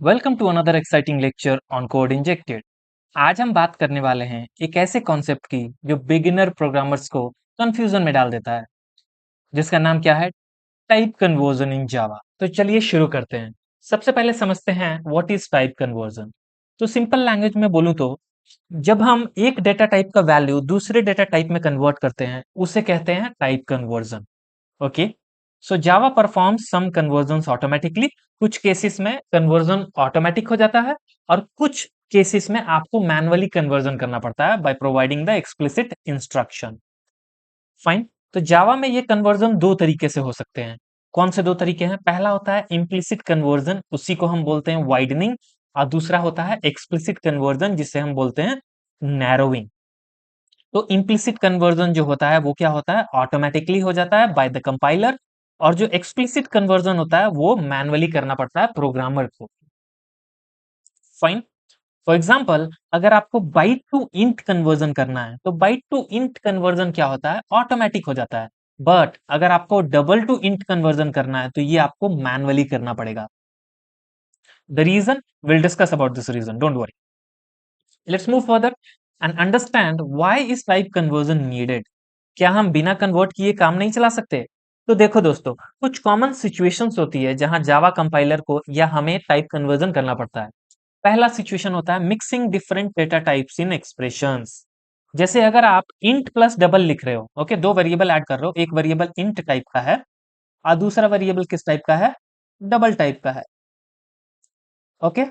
Welcome to another exciting lecture on code injected. आज हम बात करने वाले हैं एक ऐसे कॉन्सेप्ट की जो बिगिनर प्रोग्रामर्स को कंफ्यूजन में डाल देता है, जिसका नाम क्या है? टाइप कन्वर्जन इन जावा। तो चलिए शुरू करते हैं। सबसे पहले समझते हैं व्हाट इज टाइप कन्वर्जन। तो सिंपल लैंग्वेज में बोलूं तो जब हम एक डेटा टाइप का वैल्यू दूसरे डेटा टाइप में कन्वर्ट करते हैं उसे कहते हैं टाइप कन्वर्जन। ओके, सो जावा परफॉर्म्स सम कन्वर्जन्स ऑटोमेटिकली। कुछ केसेस में कन्वर्जन ऑटोमेटिक हो जाता है और कुछ केसेस में आपको मैनुअली कन्वर्जन करना पड़ता है by providing the explicit instruction. Fine. तो जावा में ये कन्वर्जन दो तरीके से हो सकते हैं। कौन से दो तरीके हैं? पहला होता है इम्प्लिसिट कन्वर्जन, उसी को हम बोलते हैं वाइडनिंग, और दूसरा होता है एक्सप्लिसिट कन्वर्जन, जिसे हम बोलते हैं नैरोइंग। तो इम्प्लिसिट कन्वर्जन जो होता है वो क्या होता है? ऑटोमेटिकली हो जाता है बाय द कंपाइलर, और जो एक्सप्लिसिट कन्वर्जन होता है वो मैनुअली करना पड़ता है प्रोग्रामर को। फाइन। फॉर एग्जाम्पल, अगर आपको बाइट टू इंट कन्वर्जन करना है तो बाइट टू इंट कन्वर्जन क्या होता है? ऑटोमेटिक हो जाता है। बट अगर आपको डबल टू इंट कन्वर्जन करना है तो ये आपको मैनुअली करना पड़ेगा। The reason, will discuss about this reason, don't worry. Let's move further and understand why is type conversion needed. क्या हम बिना कन्वर्ट किए काम नहीं चला सकते? तो देखो दोस्तों, कुछ कॉमन सिचुएशंस होती है जहां जावा कंपाइलर को या हमें टाइप कन्वर्जन करना पड़ता है। पहला सिचुएशन होता है mixing different data types in expressions. जैसे अगर आप इंट प्लस डबल लिख रहे हो, ओके, दो वेरिएबल ऐड कर रहे हो, एक वेरिएबल इंट टाइप का है और दूसरा वेरिएबल किस टाइप का है? डबल टाइप का है। ओके,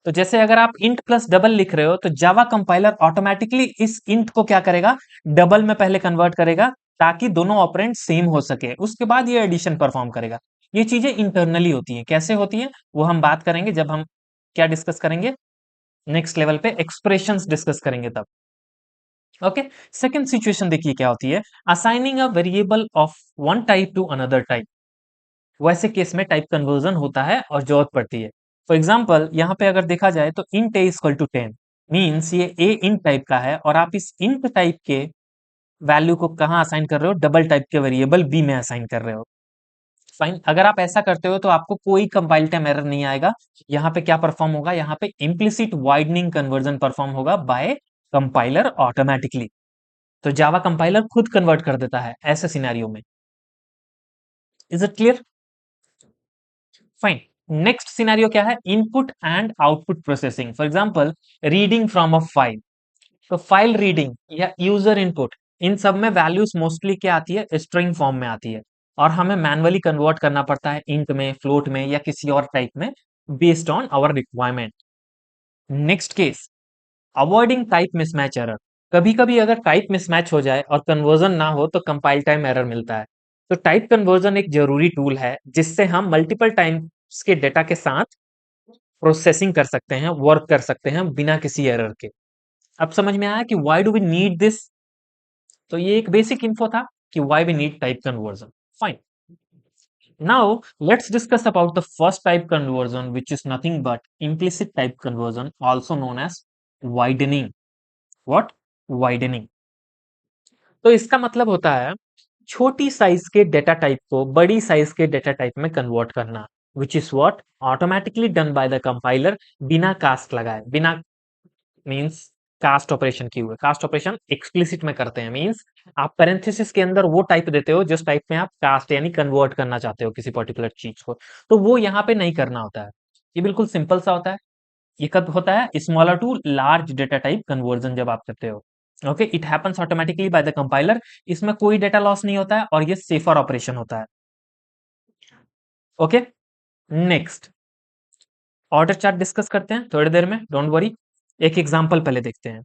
तो जैसे अगर आप इंट प्लस डबल लिख रहे हो तो जावा कंपाइलर ऑटोमेटिकली इस इंट को क्या करेगा? डबल में पहले कन्वर्ट करेगा, ताकि दोनों ऑपरेंड सेम हो सके, उसके बाद ये एडिशन परफॉर्म करेगा। ये चीजें इंटरनली होती हैं। कैसे होती हैं वो हम बात करेंगे जब हम क्या डिस्कस करेंगे, नेक्स्ट लेवल पे एक्सप्रेशंस डिस्कस करेंगे तब। ओके, सेकंड सिचुएशन देखिए क्या होती है। Assigning a variable of one type two another type. वैसे केस में टाइप कन्वर्जन होता है और जरूरत पड़ती है। फॉर एग्जाम्पल, यहाँ पे अगर देखा जाए तो int a equal to 10 means ये ए इंट टाइप का है और आप इस इंट टाइप के वैल्यू को कहाँ असाइन कर रहे हो? डबल टाइप के वेरिएबल बी में असाइन कर रहे हो। फाइन, अगर आप ऐसा करते हो तो आपको कोई कंपाइल टाइम एरर नहीं आएगा। यहाँ पे क्या परफॉर्म होगा? यहाँ पे इम्प्लिसिट वाइडनिंग कन्वर्जन परफॉर्म होगा बाय कंपाइलर ऑटोमेटिकली। तो जावा कंपाइलर खुद कन्वर्ट कर देता है ऐसे सिनेरियो में। Is it clear? Fine. Next scenario क्या है? Input and output processing. For example, reading from a file. तो फाइल रीडिंग या यूजर इनपुट, इन सब में वैल्यूज मोस्टली क्या आती है? स्ट्रिंग फॉर्म में आती है, और हमें मैनुअली कन्वर्ट करना पड़ता है इंट में, फ्लोट में या किसी और टाइप में, based on our requirement. Next case, avoiding type mismatch error. कभी कभी अगर टाइप मिसमैच हो जाए और कन्वर्जन ना हो तो कंपाइल टाइम एरर मिलता है। तो टाइप कन्वर्जन एक जरूरी टूल है जिससे हम मल्टीपल टाइम्स के डेटा के साथ प्रोसेसिंग कर सकते हैं, वर्क कर सकते हैं बिना किसी एरर के। अब समझ में आया कि why do we need this? तो ये एक बेसिक इन्फो था कि why we need type conversion. Fine. Now let's discuss about the first type conversion, which is nothing but implicit type conversion, also known as widening. What? Widening. तो इसका मतलब होता है छोटी साइज के डेटा टाइप को बड़ी साइज के डेटा टाइप में कन्वर्ट करना, विच is what automatically done by the compiler, बिना कास्ट लगाए। बिना मींस कास्ट ऑपरेशन किए हुए। कास्ट ऑपरेशन एक्सप्लिसिट में करते हैं, मींस आप पैरेंथेसिस के अंदर वो टाइप देते हो जिस टाइप में आप कास्ट यानी कन्वर्ट करना चाहते हो किसी पर्टिकुलर चीज को, तो वो यहाँ पे नहीं करना होता है। ये बिल्कुल सिंपल सा होता है। ये कब होता है? Smaller to large data type conversion जब आप करते हो। Okay, it happens automatically by the compiler. इसमें कोई डेटा लॉस नहीं होता है और ये सेफर ऑपरेशन होता है। Okay, next order chart discuss करते हैं थोड़ी देर में, डोंट वरी। एक एग्जांपल पहले देखते हैं।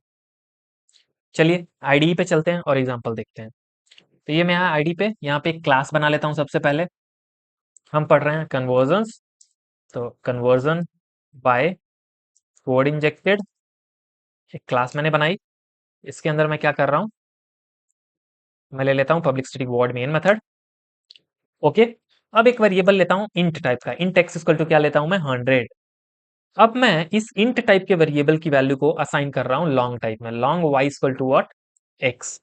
चलिए आईडी पे चलते हैं और एग्जांपल देखते हैं। तो ये मैं यहाँ आईडी पे यहाँ पे एक क्लास बना लेता हूँ। सबसे पहले हम पढ़ रहे हैं कन्वर्जन्स, तो कन्वर्जन बाय कोड इंजेक्टेड, एक क्लास मैंने बनाई। इसके अंदर मैं क्या कर रहा हूँ? मैं ले लेता हूँ public static void main method. Okay, अब एक वेरिएबल लेता हूँ इंट टाइप का। इंट एक्स इक्वल टू क्या लेता हूँ मैं? 100। अब मैं इस इंट टाइप के वेरिएबल की वैल्यू को असाइन कर रहा हूँ लॉन्ग टाइप में। Long y equal to what? X.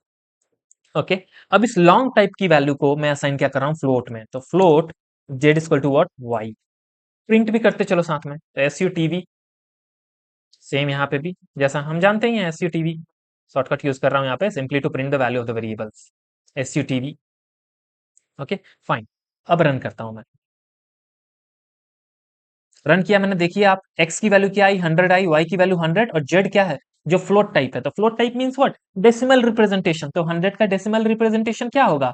Okay, अब इस लॉन्ग टाइप की वैल्यू को मैं असाइन क्या कर रहा हूँ? फ्लोट में। तो float z equal to what? Y. Print भी करते चलो साथ में, तो SUTV सेम यहाँ पे भी, जैसा हम जानते ही हैं SUTV, शॉर्टकट यूज कर रहा हूँ यहाँ पे, simply to print the value of the variables, SUTV। Okay fine, अब रन करता हूं मैं। रन किया मैंने, देखिए आप, x की वैल्यू क्या आई, 100 आई, y की वैल्यू 100, और z क्या है, जो फ्लोट टाइप है, तो float type means what, decimal representation, तो 100 का डेसिमल रिप्रेजेंटेशन क्या होगा,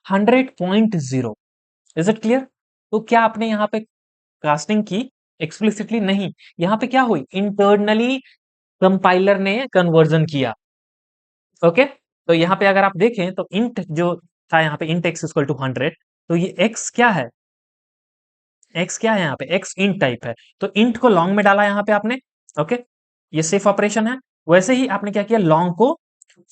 100.0। Is it clear? तो क्या आपने यहाँ पे कास्टिंग की एक्सप्लिसिटली? नहीं, यहाँ पे क्या हुई, इंटरनली कंपाइलर ने कन्वर्जन किया। ओके, तो यहाँ पे अगर आप देखें तो इंट जो था यहाँ पे, इंट x इक्वल टू 100, तो ये x क्या है, x क्या है यहाँ पे, x इंट टाइप है, तो इंट को लॉन्ग में डाला यहाँ पे आपने। ओके, ये सेफ ऑपरेशन है। वैसे ही आपने क्या किया, लॉन्ग को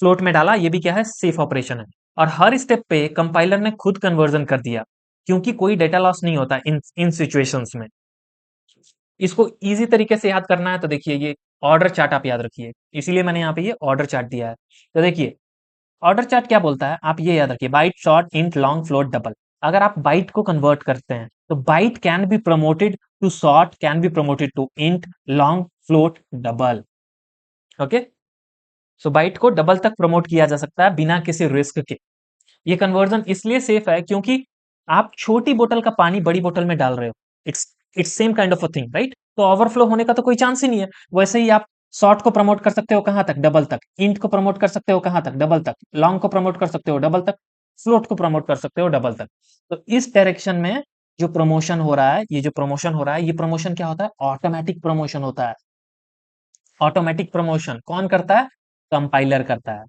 फ्लोट में डाला, ये भी क्या है, सेफ ऑपरेशन है। और हर स्टेप पे कंपाइलर ने खुद कन्वर्जन कर दिया, क्योंकि कोई डेटा लॉस नहीं होता इन सिचुएशंस में। इसको इजी तरीके से याद करना है तो देखिए, ये ऑर्डर चार्ट आप याद रखिए, इसीलिए मैंने यहाँ पे ये ऑर्डर चार्ट दिया है। तो देखिए, ऑर्डर चार्ट क्या बोलता है, आप ये याद रखिए, byte, short, int, long, float, double. अगर आप बाइट को कन्वर्ट करते हैं तो byte can be promoted to short, can be promoted to int, long, float, double. Okay, so byte को डबल तक प्रमोट किया जा सकता है बिना किसी रिस्क के। ये कन्वर्जन इसलिए सेफ है क्योंकि आप छोटी बोतल का पानी बड़ी बोतल में डाल रहे हो, it's it's same kind of a thing, right? तो ओवरफ्लो होने का तो कोई चांस ही नहीं है। वैसे ही आप शॉर्ट को प्रमोट कर सकते हो कहां तक, डबल तक, इंट को प्रमोट कर सकते हो कहां तक, डबल तक, लॉन्ग को प्रमोट कर सकते हो डबल तक, फ्लोट को प्रमोट कर सकते हो डबल तक। तो इस डायरेक्शन में जो प्रमोशन हो रहा है, ये जो प्रमोशन हो रहा है, ये प्रमोशन क्या होता है, ऑटोमेटिक प्रमोशन होता है। ऑटोमेटिक प्रमोशन कौन करता है, कंपाइलर करता है।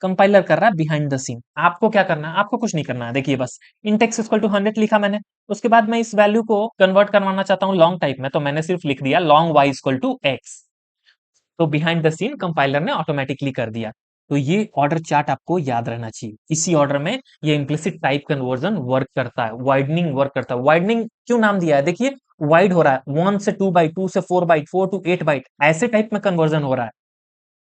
कंपाइलर कर रहा है बिहाइंड द सीन। आपको क्या करना है, आपको कुछ नहीं करना है। देखिए बस इंट x इक्वल टू 100 लिखा मैंने, उसके बाद मैं इस वैल्यू को कन्वर्ट करवाना चाहता हूँ लॉन्ग टाइप में, तो मैंने सिर्फ लिख दिया long y equal to x। तो बिहाइंड द सीन कंपाइलर ने ऑटोमेटिकली कर दिया। तो ये ऑर्डर चार्ट आपको याद रहना चाहिए। इसी ऑर्डर में ये इम्प्लिसिट टाइप कन्वर्जन वर्क करता है, वाइडनिंग वर्क करता है। वाइडनिंग क्यों नाम दिया है, देखिए वाइड हो रहा है, 1 से 2 बाइट, 2 से 4 बाइट, 4 टू 8 बाइट, ऐसे टाइप में कन्वर्जन हो रहा है।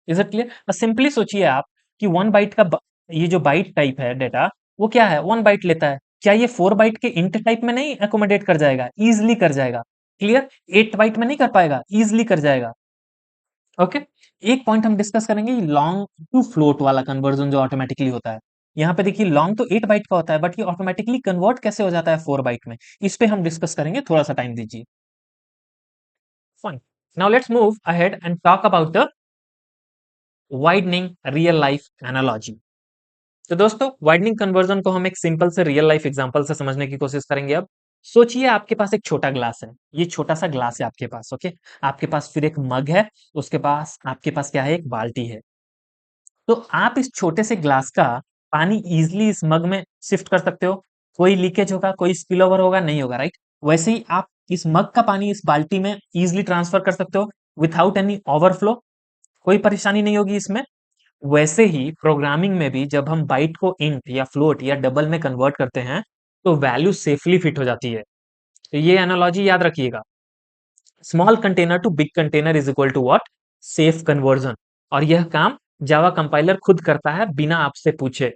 Is it clear? सिंपली सोचिए आप कि 1 बाइट का ये जो बाइट टाइप है डेटा, वो क्या है, 1 बाइट लेता है। क्या ये 4 बाइट के इंट टाइप में नहीं एकोमोडेट कर जाएगा, इजिली कर जाएगा। क्लियर? 8 बाइट में नहीं कर पाएगा, इजिली कर जाएगा। ओके, एक पॉइंट हम डिस्कस करेंगे, लॉन्ग टू फ्लोट वाला कन्वर्जन जो ऑटोमेटिकली होता है। यहाँ पे देखिए लॉन्ग तो 8 बाइट का होता है, बट ये ऑटोमेटिकली कन्वर्ट कैसे हो जाता है 4 बाइट में, इस पे हम डिस्कस करेंगे, थोड़ा सा टाइम दीजिए। Fine, now let's move ahead and talk about the widening real life analogy. तो दोस्तों, वाइडनिंग कन्वर्जन को हम एक सिंपल से रियल लाइफ एग्जांपल से समझने की कोशिश करेंगे। अब सोचिए आपके पास एक छोटा ग्लास है, ये छोटा सा ग्लास है आपके पास। ओके, आपके पास फिर एक मग है, उसके पास आपके पास क्या है, एक बाल्टी है। तो आप इस छोटे से ग्लास का पानी इजिली इस मग में शिफ्ट कर सकते हो, कोई लीकेज होगा, कोई स्पिल ओवर होगा, नहीं होगा, राइट? वैसे ही आप इस मग का पानी इस बाल्टी में इजिली ट्रांसफर कर सकते हो विथआउट एनी ओवरफ्लो, कोई परेशानी नहीं होगी इसमें। वैसे ही प्रोग्रामिंग में भी जब हम बाइट को इंट या फ्लोट या डबल में कन्वर्ट करते हैं, तो वैल्यू सेफली फिट हो जाती है। तो ये एनालॉजी याद रखिएगा, small container to big container is equal to what, safe conversion. और यह काम जावा कंपाइलर खुद करता है बिना आपसे पूछे।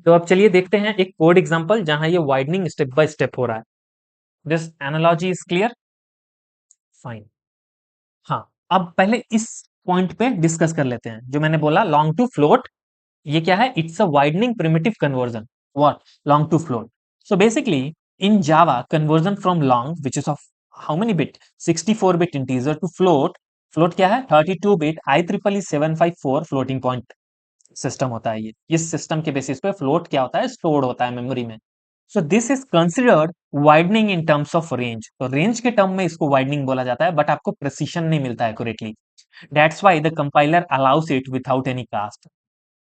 तो अब चलिए देखते हैं एक कोड एग्जांपल जहां ये वाइडनिंग स्टेप बाय स्टेप हो रहा है। This analogy is clear? Fine. हाँ, अब पहले इस पॉइंट पे डिस्कस कर लेते हैं, जो मैंने बोला लॉन्ग टू फ्लोट, ये क्या है, it's a widening primitive conversion. What, long to float. So basically in Java, conversion from long which is of how many bit, 64 bit integer, to float, float क्या है, 32 bit IEEE 754 floating point system होता है। ये इस system के basis पे float क्या होता है, स्टोर्ड होता है मेमोरी में। So this is considered widening in terms of range. तो रेंज के टर्म में इसको वाइडनिंग बोला जाता है, बट आपको प्रेसिशन नहीं मिलता है accurately. That's why the compiler allow us it without any caste.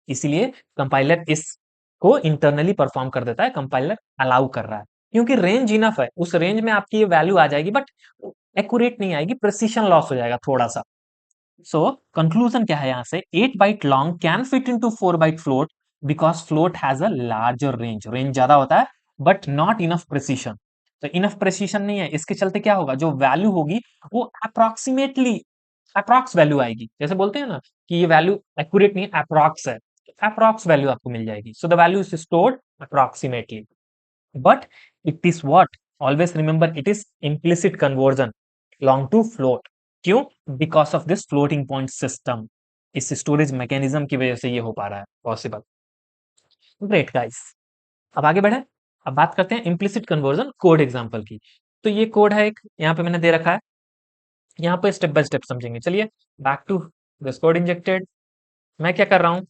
इसीलिए कंपाइलर इसको इंटरनली परफॉर्म कर देता है, कंपाइलर अलाउ कर रहा है, क्योंकि रेंज इनफ है, उस रेंज में आपकी ये वैल्यू आ जाएगी, बट एक्यूरेट नहीं आएगी, प्रेसिशन लॉस हो जाएगा थोड़ा सा। सो कंक्लूजन क्या है यहां से, 8 byte long can fit into 4 byte float because float has a larger range, range ज्यादा होता है, बट नॉट इनफ प्रेसिशन। तो इनफ प्रेसिशन नहीं है, इसके चलते क्या होगा, जो वैल्यू होगी वो अप्रोक्सीमेटली अप्रॉक्स वैल्यू आएगी। जैसे बोलते हैं ना कि ये वैल्यू एक्यूरेट नहीं है, अप्रॉक्स है, अप्रॉक्स वैल्यू आपको मिल जाएगी। So the value is stored approximately, but it is what, always remember it is implicit conversion long to float. क्यों? Because of this floating point system, इस स्टोरेज मैकेनिज्म की वजह से ये हो पा रहा है पॉसिबल। ग्रेट गाइस, अब आगे बढ़े। अब बात करते हैं इम्प्लिसिट कन्वर्जन कोड एग्जांपल की। तो ये कोड है एक, यहाँ पे मैंने दे रखा है, यहाँ पे स्टेप बाय स्टेप समझेंगे। चलिए, back to this code injected. मैं क्या कर रहा हूँ,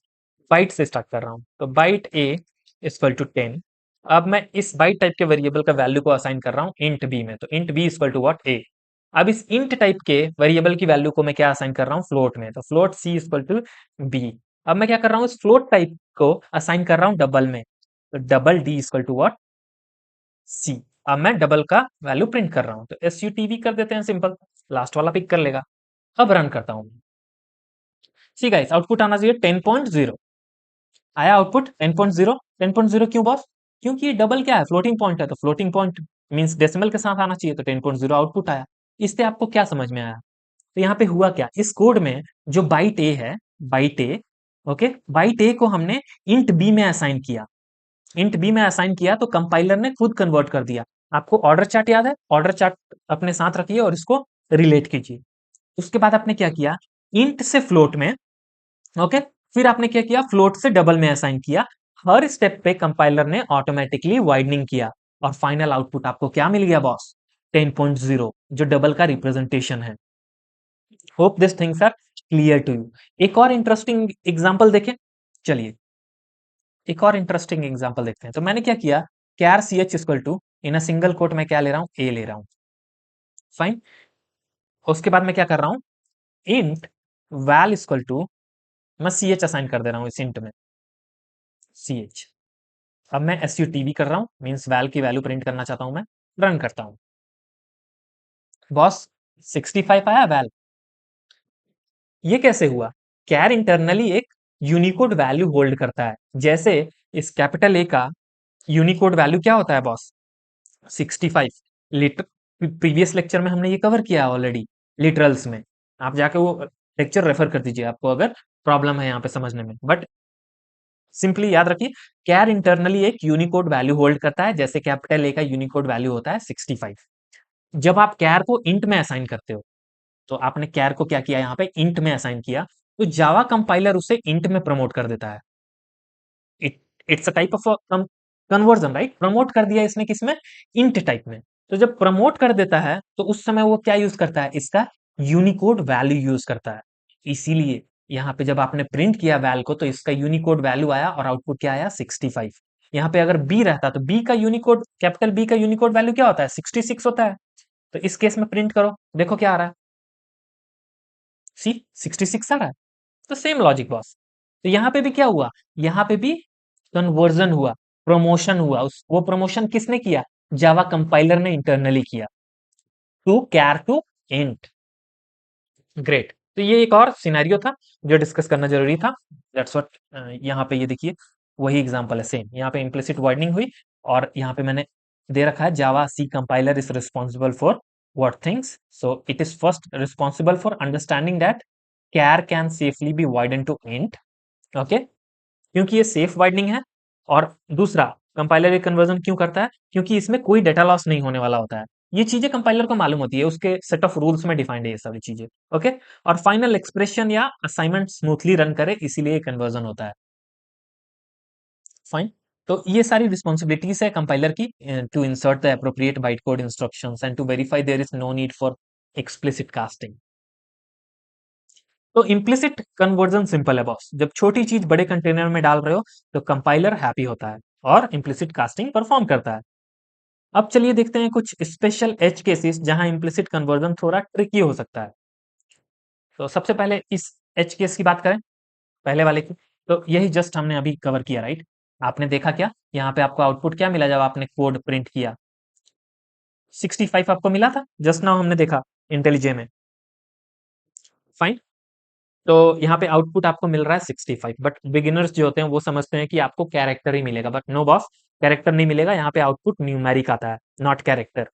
बाइट से स्टार्ट कर रहा हूँ। तो बाइट ए इक्वल टू 10। अब मैं इस बाइट टाइप के वेरिएबल का वैल्यू को असाइन कर रहा हूँ इंट बी में। तो int B equal to what, A. अब इस इंट टाइप के वेरिएबल की वैल्यू को मैं क्या असाइन कर रहा हूँ, फ्लोट में। तो float c equal to b. अब मैं क्या कर रहा हूँ, इस फ्लोट टाइप को असाइन कर रहा हूँ डबल में। तो double D equal to what, C. अब मैं डबल का वैल्यू प्रिंट कर रहा हूँ। तो एस यू टी वी कर देते हैं, सिंपल, लास्ट वाला पिक कर लेगा। अब रन करता हूँ। सी गाइस, आउटपुट आना चाहिए 10.0। आया आउटपुट 10.0। 10.0 क्यों बॉस? क्योंकि ये डबल क्या है, फ्लोटिंग पॉइंट है। तो फ्लोटिंग पॉइंट मींस डेसिमल के साथ आना चाहिए। तो 10.0 आउटपुट आया। इससे आपको क्या समझ में आया? तो यहाँ पे हुआ क्या, इस कोड में जो बाइट ए है, बाइट ए, ओके, बाइट ए को हमने इंट बी में असाइन किया। इंट बी में असाइन किया तो कंपाइलर ने खुद कन्वर्ट कर दिया। आपको ऑर्डर चार्ट याद है? ऑर्डर चार्ट अपने साथ रखिए और इसको रिलेट कीजिए। उसके बाद आपने क्या किया, इंट से फ्लोट में, ओके, फिर आपने क्या किया, फ्लोट से डबल में असाइन किया। हर स्टेप पे कंपाइलर ने ऑटोमेटिकली वाइडनिंग किया और फाइनल आउटपुट आपको क्या मिल गया बॉस, 10.0, जो डबल का रिप्रेजेंटेशन है। Hope this things are clear to you. एक और इंटरेस्टिंग एग्जांपल देखें। चलिए, एक और इंटरेस्टिंग एग्जांपल देखते हैं। तो मैंने क्या किया, char C H equal to, in a single quote में क्या ले रहा हूं, ए ले रहा हूं। फाइन। उसके बाद मैं क्या कर रहा हूं, इंट वैल इक्वल टू, मैं सी एच असाइन कर दे रहा हूं इस इंट में, सी एच। अब मैं एस यू टी वी कर रहा हूं, मीन्स वैल की वैल्यू प्रिंट करना चाहता हूं मैं। रन करता हूं। बॉस, 65 आया वैल। ये कैसे हुआ? कैर इंटरनली एक यूनिकोड वैल्यू होल्ड करता है। जैसे इस कैपिटल ए का यूनिकोड वैल्यू क्या होता है बॉस, 65। लिटर, प्रीवियस लेक्चर में हमने ये कवर किया ऑलरेडी, लिटरल्स में। आप जाके वो लेक्चर रेफर कर दीजिए, आपको अगर प्रॉब्लम है यहाँ पे समझने में। बट सिंपली याद रखिए, कैर इंटरनली एक यूनिकोड वैल्यू होल्ड करता है। जैसे कैपिटल ए का यूनिकोड वैल्यू होता है 65। जब आप कैर को इंट में असाइन करते हो, तो आपने कैर को क्या किया, यहाँ पे इंट में असाइन किया, तो जावा कंपाइलर उसे इंट में प्रमोट कर देता है। It it's a type of conversion, right? Promote कर दिया इसने किसमें, इंट टाइप में। तो जब प्रमोट कर देता है तो उस समय वो क्या यूज करता है, इसका यूनिकोड वैल्यू यूज करता है। इसीलिए यहाँ पे जब आपने प्रिंट किया वैल को, तो इसका यूनिकोड वैल्यू आया और आउटपुट क्या आया, 65। यहाँ पे अगर बी रहता तो बी का यूनिकोड, कैपिटल बी का यूनिकोड वैल्यू क्या होता है, 66 होता है। तो इस केस में प्रिंट करो, देखो क्या आ रहा है, सी 66 आ रहा है। तो सेम लॉजिक बॉस। तो यहाँ पे भी क्या हुआ, यहाँ पे भी कन्वर्जन हुआ, प्रमोशन हुआ। उस वो प्रमोशन किसने किया, जावा कंपाइलर ने इंटरनली किया, to char to int. Great. तो ये एक और सिनेरियो था जो डिस्कस करना जरूरी था। दैट्स व्हाट, यहाँ पे ये देखिए, वही एग्जांपल है सेम। यहाँ पे इम्प्लिसिट वार्निंग हुई और यहाँ पे मैंने दे रखा है, Java C compiler is responsible for what things. So it is first responsible for understanding that char can safely be widened to int, okay, क्योंकि ये सेफ वाइडनिंग है। और दूसरा, कंपाइलर ये कन्वर्जन क्यों करता है, क्योंकि इसमें कोई डेटा लॉस नहीं होने वाला होता है। ये चीजें कंपाइलर को मालूम होती है, उसके सेट ऑफ रूल्स में डिफाइंड है ये सारी चीजें, ओके। और फाइनल एक्सप्रेशन या असाइनमेंट स्मूथली रन करे, इसीलिए कन्वर्जन होता है। फाइन। तो ये सारी रिस्पॉन्सिबिलिटीज है कंपाइलर की, to insert the appropriate byte code instructions and to verify there is no need for explicit casting. तो इम्प्लिसिट कन्वर्जन सिंपल है बॉस, जब छोटी चीज बड़े कंटेनर में डाल रहे हो तो कंपाइलर हैप्पी होता है और इम्प्लिसिट कास्टिंग परफॉर्म करता है। अब चलिए देखते हैं कुछ स्पेशल एज केसेस जहां इम्प्लिसिट कन्वर्जन थोड़ा ट्रिकी हो सकता है। तो सबसे पहले इस एज केस की बात करें, पहले वाले की। तो यही जस्ट हमने अभी कवर किया, राइट? आपने देखा क्या, यहाँ पे आपको आउटपुट क्या मिला जब आपने कोड प्रिंट किया, 65 आपको मिला था, जस्ट नाउ हमने देखा इंटेलिजे में। फाइन। तो यहाँ पे आउटपुट आपको मिल रहा है 65, बट बिगिनर्स जो होते हैं वो समझते हैं कि आपको कैरेक्टर ही मिलेगा, बट नो बॉस, कैरेक्टर नहीं मिलेगा। यहाँ पे आउटपुट न्यूमेरिक आता है, नॉट कैरेक्टर।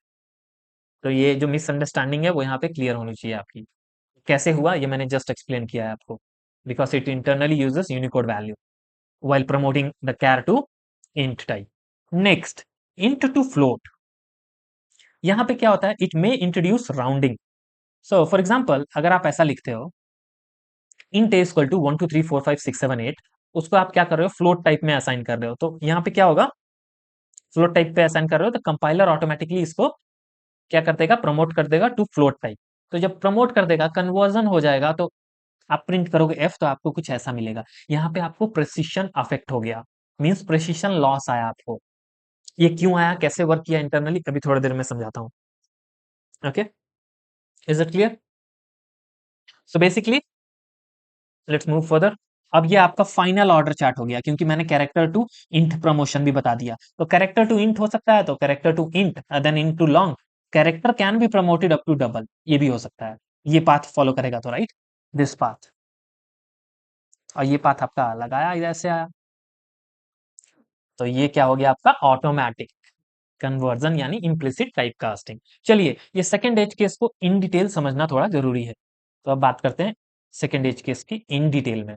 तो ये जो मिसअंडरस्टैंडिंग है वो यहाँ पे क्लियर होनी चाहिए आपकी। कैसे हुआ ये मैंने जस्ट एक्सप्लेन किया है आपको, because it internally uses Unicode value while promoting the char to int type. Next, int to float, यहां पे क्या होता है, it may introduce rounding. So for example अगर आप ऐसा लिखते हो इंट ए इक्वल टू 1 2 3 4 5 6 7 8, उसको आप क्या कर रहे हो, फ्लोट टाइप में असाइन कर रहे हो, तो यहाँ पे क्या होगा, फ्लोट टाइप पे असाइन कर रहे हो तो कंपाइलर ऑटोमेटिकली इसको क्या कर देगा, प्रमोट कर देगा टू फ्लोट टाइप। तो जब प्रमोट कर देगा, कन्वर्जन हो जाएगा, तो आप प्रिंट करोगे एफ, तो आपको कुछ ऐसा मिलेगा। यहाँ पे आपको प्रेसिशन अफेक्ट हो गया, मींस प्रेसिशन लॉस आया आपको। ये क्यों आया, कैसे वर्क किया इंटरनली, अभी थोड़ी देर में समझाता हूँ। Okay, is it clear? So basically let's move further. अब ये आपका फाइनल ऑर्डर चार्ट हो गया, क्योंकि मैंने कैरेक्टर टू इंट प्रमोशन भी बता दिया। तो कैरेक्टर टू इंट हो सकता है, तो character to int then int to long, character can be promoted up to double, ये भी हो सकता है। ये पाथ फॉलो करेगा तो राइट, दिस पाथ, और ये पाथ आपका अलग आया, इधर से आया, तो ये क्या हो गया आपका ऑटोमेटिक कन्वर्जन यानी इम्प्लिसिट टाइप कास्टिंग। चलिए, ये सेकेंड एज केस को इन डिटेल समझना थोड़ा जरूरी है, तो अब बात करते हैं सेकेंड एज केस की इन डिटेल में।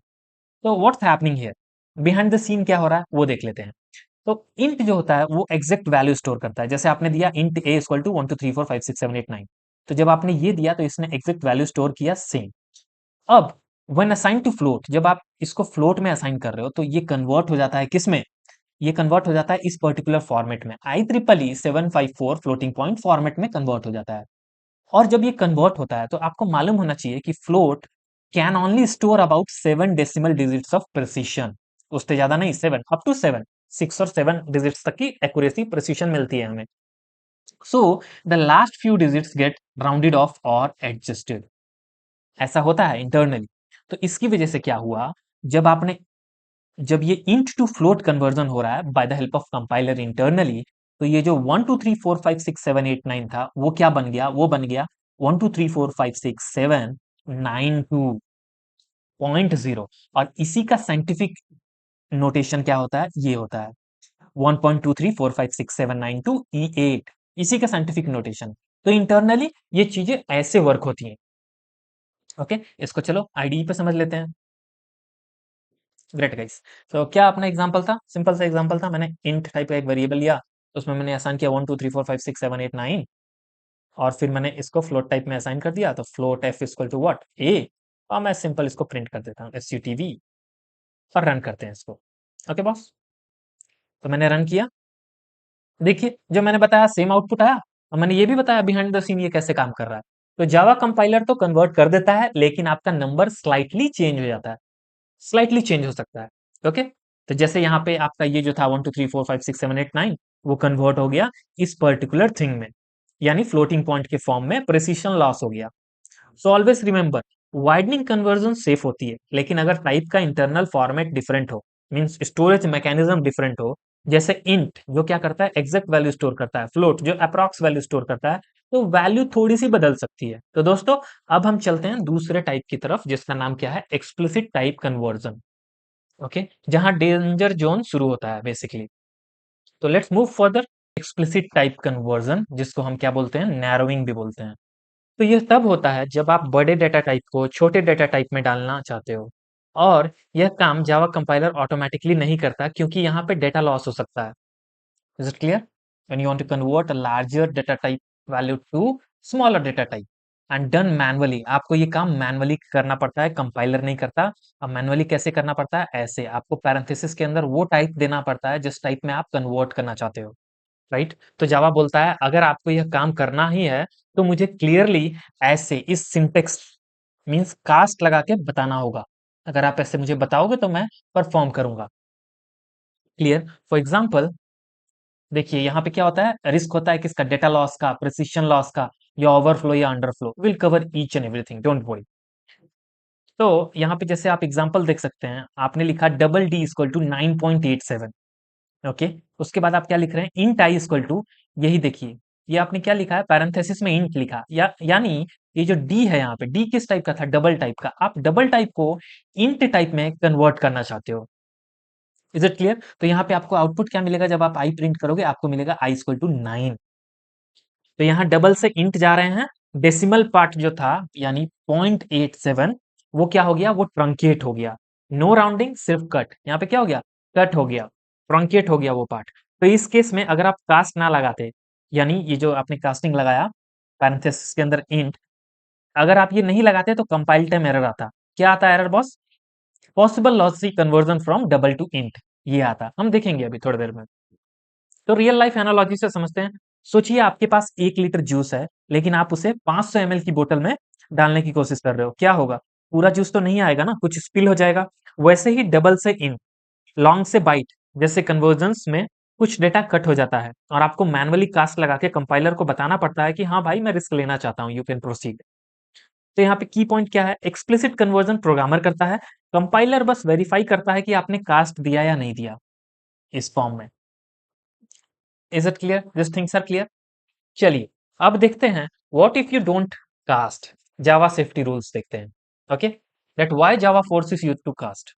तो what's happening here, behind the scene क्या हो रहा है वो देख लेते हैं। तो इंट जो होता है वो एग्जैक्ट वैल्यू स्टोर करता है, जैसे आपने दिया इंट ए इक्वल टू 1 2 3 4 5 6 7 8 9, तो जब आपने ये दिया तो इसने एग्जैक्ट वैल्यू स्टोर किया सेम। अब व्हेन असाइन टू फ्लोट, जब आप इसको फ्लोट में असाइन कर रहे हो तो ये कन्वर्ट हो जाता है किस में, ये कन्वर्ट हो जाता है इस पर्टिकुलर फॉर्मेट में, IEEE 754 फ्लोटिंग पॉइंट फॉर्मेट में कन्वर्ट हो जाता है। और जब ये कन्वर्ट होता है तो आपको मालूम होना चाहिए कि float can only store about 7 decimal digits of precision, उससे ज्यादा नहीं, 7 अप टू 7, 6 और 7 डिजिट्स तक की एक्यूरेसी प्रिसिशन मिलती है हमें। So the last few digits get rounded off और एडजस्टेड, ऐसा होता है इंटरनली। तो इसकी वजह से क्या हुआ, जब आपने जब ये इंट टू फ्लोट कन्वर्जन हो रहा है by the help of compiler internally, तो ये जो 1 2 3 4 5 6 7 8 9 था वो क्या बन गया, वो बन गया 1 2 3 4 5 6 7 9 2.0। और इसी का साइंटिफिक नोटेशन क्या होता है, ये होता है 1.23456792 E8, इसी का साइंटिफिक नोटेशन। तो इंटरनली ये चीजें ऐसे वर्क होती हैं। ओके, इसको चलो आईडीई पे समझ लेते हैं। ग्रेट गाइस, तो क्या अपना एग्जांपल था, सिंपल सा एग्जांपल था, मैंने इंट टाइप का एक वेरिएबल लिया, उसमें मैंने असाइन किया 1 2 3 4 5 6 7 8 9, और फिर मैंने इसको फ्लोट टाइप में असाइन कर दिया, तो float F equal to what, A, और मैं सिंपल इसको प्रिंट कर देता हूँ SUTV, और रन करते हैं इसको। ओके बॉस, तो मैंने रन किया, देखिए जो मैंने बताया सेम आउटपुट आया, और मैंने ये भी बताया बिहाइंड द सीन ये कैसे काम कर रहा है। तो जावा कंपाइलर तो कन्वर्ट कर देता है, लेकिन आपका नंबर स्लाइटली चेंज हो जाता है, स्लाइटली चेंज हो सकता है। ओके, तो जैसे यहाँ पे आपका ये जो था 1 2 3 4 5 6 7 8 9, वो कन्वर्ट हो गया इस पर्टिकुलर थिंग में, यानी फ्लोटिंग पॉइंट के फॉर्म में, प्रिसिशन लॉस हो गया। So always remember, widening conversion safe होती है, लेकिन अगर टाइप का इंटरनल फॉर्मेट डिफरेंट हो, मींस स्टोरेज मैकेनिज्म डिफरेंट हो, जैसे इंट जो क्या करता है एग्जैक्ट वैल्यू स्टोर करता है, फ्लोट जो अप्रॉक्स वैल्यू स्टोर करता है, तो वैल्यू थोड़ी सी बदल सकती है। तो दोस्तों अब हम चलते हैं दूसरे टाइप की तरफ, जिसका नाम क्या है, एक्सप्लिसिट टाइप कन्वर्जन। ओके, जहां डेंजर जोन शुरू होता है बेसिकली। तो let's move further. Explicit type conversion, जिसको हम क्या बोलते हैं, नैरोइंग भी बोलते हैं। तो ये तब होता है जब आप बड़े डेटा टाइप को छोटे डेटा टाइप में डालना चाहते हो, और यह काम जावा कंपाइलर ऑटोमेटिकली नहीं करता, क्योंकि यहाँ पे डेटा लॉस हो सकता है। Is it clear? When you want to convert a larger data type value to smaller data type and done manually, आपको ये काम मैनुअली करना पड़ता है, कंपाइलर नहीं करता। अब मैनुअली कैसे करना पड़ता है, ऐसे आपको पैरेंथेसिस के अंदर वो टाइप देना पड़ता है जिस टाइप में आप कन्वर्ट करना चाहते हो, राइट? तो जावा बोलता है अगर आपको यह काम करना ही है तो मुझे क्लियरली ऐसे इस सिंटेक्स मींस कास्ट लगा के बताना होगा। अगर आप ऐसे मुझे बताओगे तो मैं परफॉर्म करूंगा। क्लियर? फॉर एग्जांपल देखिए यहाँ पे क्या होता है, रिस्क होता है किसका, डेटा लॉस का, प्रिसिशन लॉस का, या ओवरफ्लो या underflow, will cover each and everything, don't worry. तो यहाँ पे जैसे आप एग्जांपल देख सकते हैं, आपने लिखा double D equal to 9.87। Okay, उसके बाद आप क्या लिख रहे हैं, इंट आई इक्वल टू, यही देखिए, ये आपने क्या लिखा है, पैरेंथेसिस में इंट लिखा, या यानी ये जो डी है, यहाँ पे डी किस टाइप का था, डबल टाइप का, आप डबल टाइप को इंट टाइप में कन्वर्ट करना चाहते हो। Is it clear? तो यहाँ पे आपको आउटपुट क्या मिलेगा, जब आप आई प्रिंट करोगे आपको मिलेगा आई इक्वल टू 9। तो यहाँ डबल से इंट जा रहे हैं, डेसिमल पार्ट जो था यानी 0.87, वो क्या हो गया, वो ट्रंकेट हो गया, नो राउंडिंग सिर्फ कट, यहाँ पे क्या हो गया, कट हो गया, ट्रंकेट हो गया वो पार्ट। तो इस केस में अगर आप कास्ट ना लगाते, यानी ये जो आपने कास्टिंग लगाया पैरेंथेसिस के अंदर इंट, अगर आप ये नहीं लगाते तो कंपाइल टाइम एरर आता। क्या आता है error boss? Possible lossy conversion from double to int, ये आता। हम देखेंगे अभी थोड़ी देर में। तो रियल लाइफ एनालॉजी से समझते हैं। सोचिए आपके पास 1 लीटर जूस है, लेकिन आप उसे 500 ml की बोतल में डालने की कोशिश कर रहे हो। क्या होगा? पूरा जूस तो नहीं आएगा ना, कुछ स्पिल हो जाएगा। वैसे ही डबल से इन, लॉन्ग से बाइट जैसे कन्वर्जन्स में कुछ डेटा कट हो जाता है और आपको मैनुअली कास्ट लगा के कंपाइलर को बताना पड़ता है कि हाँ भाई मैं रिस्क लेना चाहता हूँ, यू कैन प्रोसीड। तो यहाँ पे की पॉइंट क्या है? एक्सप्लिसिट कन्वर्जन प्रोग्रामर करता है, कंपाइलर बस वेरीफाई करता है कि आपने कास्ट दिया या नहीं दिया इस फॉर्म में। Is it clear? This things are clear? चलिए अब देखते हैं what if you don't cast. Java safety rules देखते हैं। Okay, that why Java forces you to cast.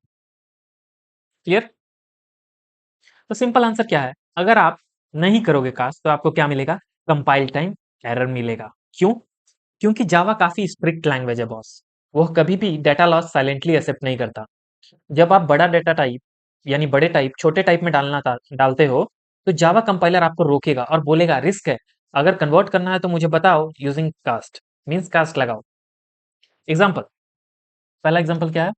Clear? तो सिंपल आंसर क्या है? अगर आप नहीं करोगे कास्ट तो आपको क्या मिलेगा? कंपाइल टाइम एरर मिलेगा। क्यों? क्योंकि जावा काफी स्ट्रिक्ट लैंग्वेज है बॉस। वो कभी भी डेटा लॉस साइलेंटली एक्सेप्ट नहीं करता। जब आप बड़ा डेटा टाइप यानी बड़े टाइप छोटे टाइप में डालते हो, तो जावा कंपाइलर आपको रोकेगा और बोलेगा रिस्क है, अगर कन्वर्ट करना है तो मुझे बताओ यूजिंग कास्ट, मींस कास्ट लगाओ। एग्जांपल, पहला एग्जांपल क्या है?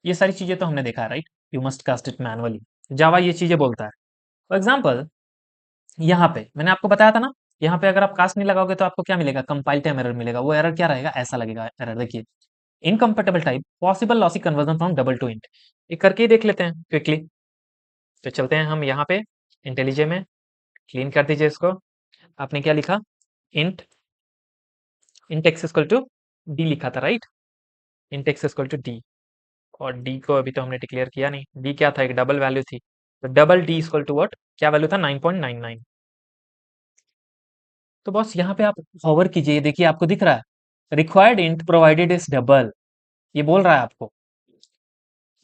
ये सारी चीजें तो हमने देखा है, right? You must cast it manually, Java ये चीजें बोलता है। फॉर एग्जांपल, यहाँ पे मैंने आपको बताया था ना, यहाँ पे अगर आप कास्ट नहीं लगाओगे तो आपको क्या मिलेगा? कंपाइल टाइम एरर मिलेगा। वो एरर क्या रहेगा? ऐसा लगेगा एरर, देखिए, incompatible type possible lossy conversion from double to int. ये करके ही देख लेते हैं क्विकली। तो चलते हैं हम यहाँ पे इंटेलिजे में, क्लीन कर दीजिए इसको। आपने क्या लिखा? Int, int x equal to d लिखा था, right? Int x equal to d, और डी को अभी तो हमने डिक्लेयर किया नहीं। डी क्या था? एक डबल वैल्यू थी, तो double D equal to what? क्या वैल्यू था? 9.99। तो बस यहाँ पे आप होवर कीजिए, देखिए आपको दिख रहा है required int provided is double, ये बोल रहा है आपको।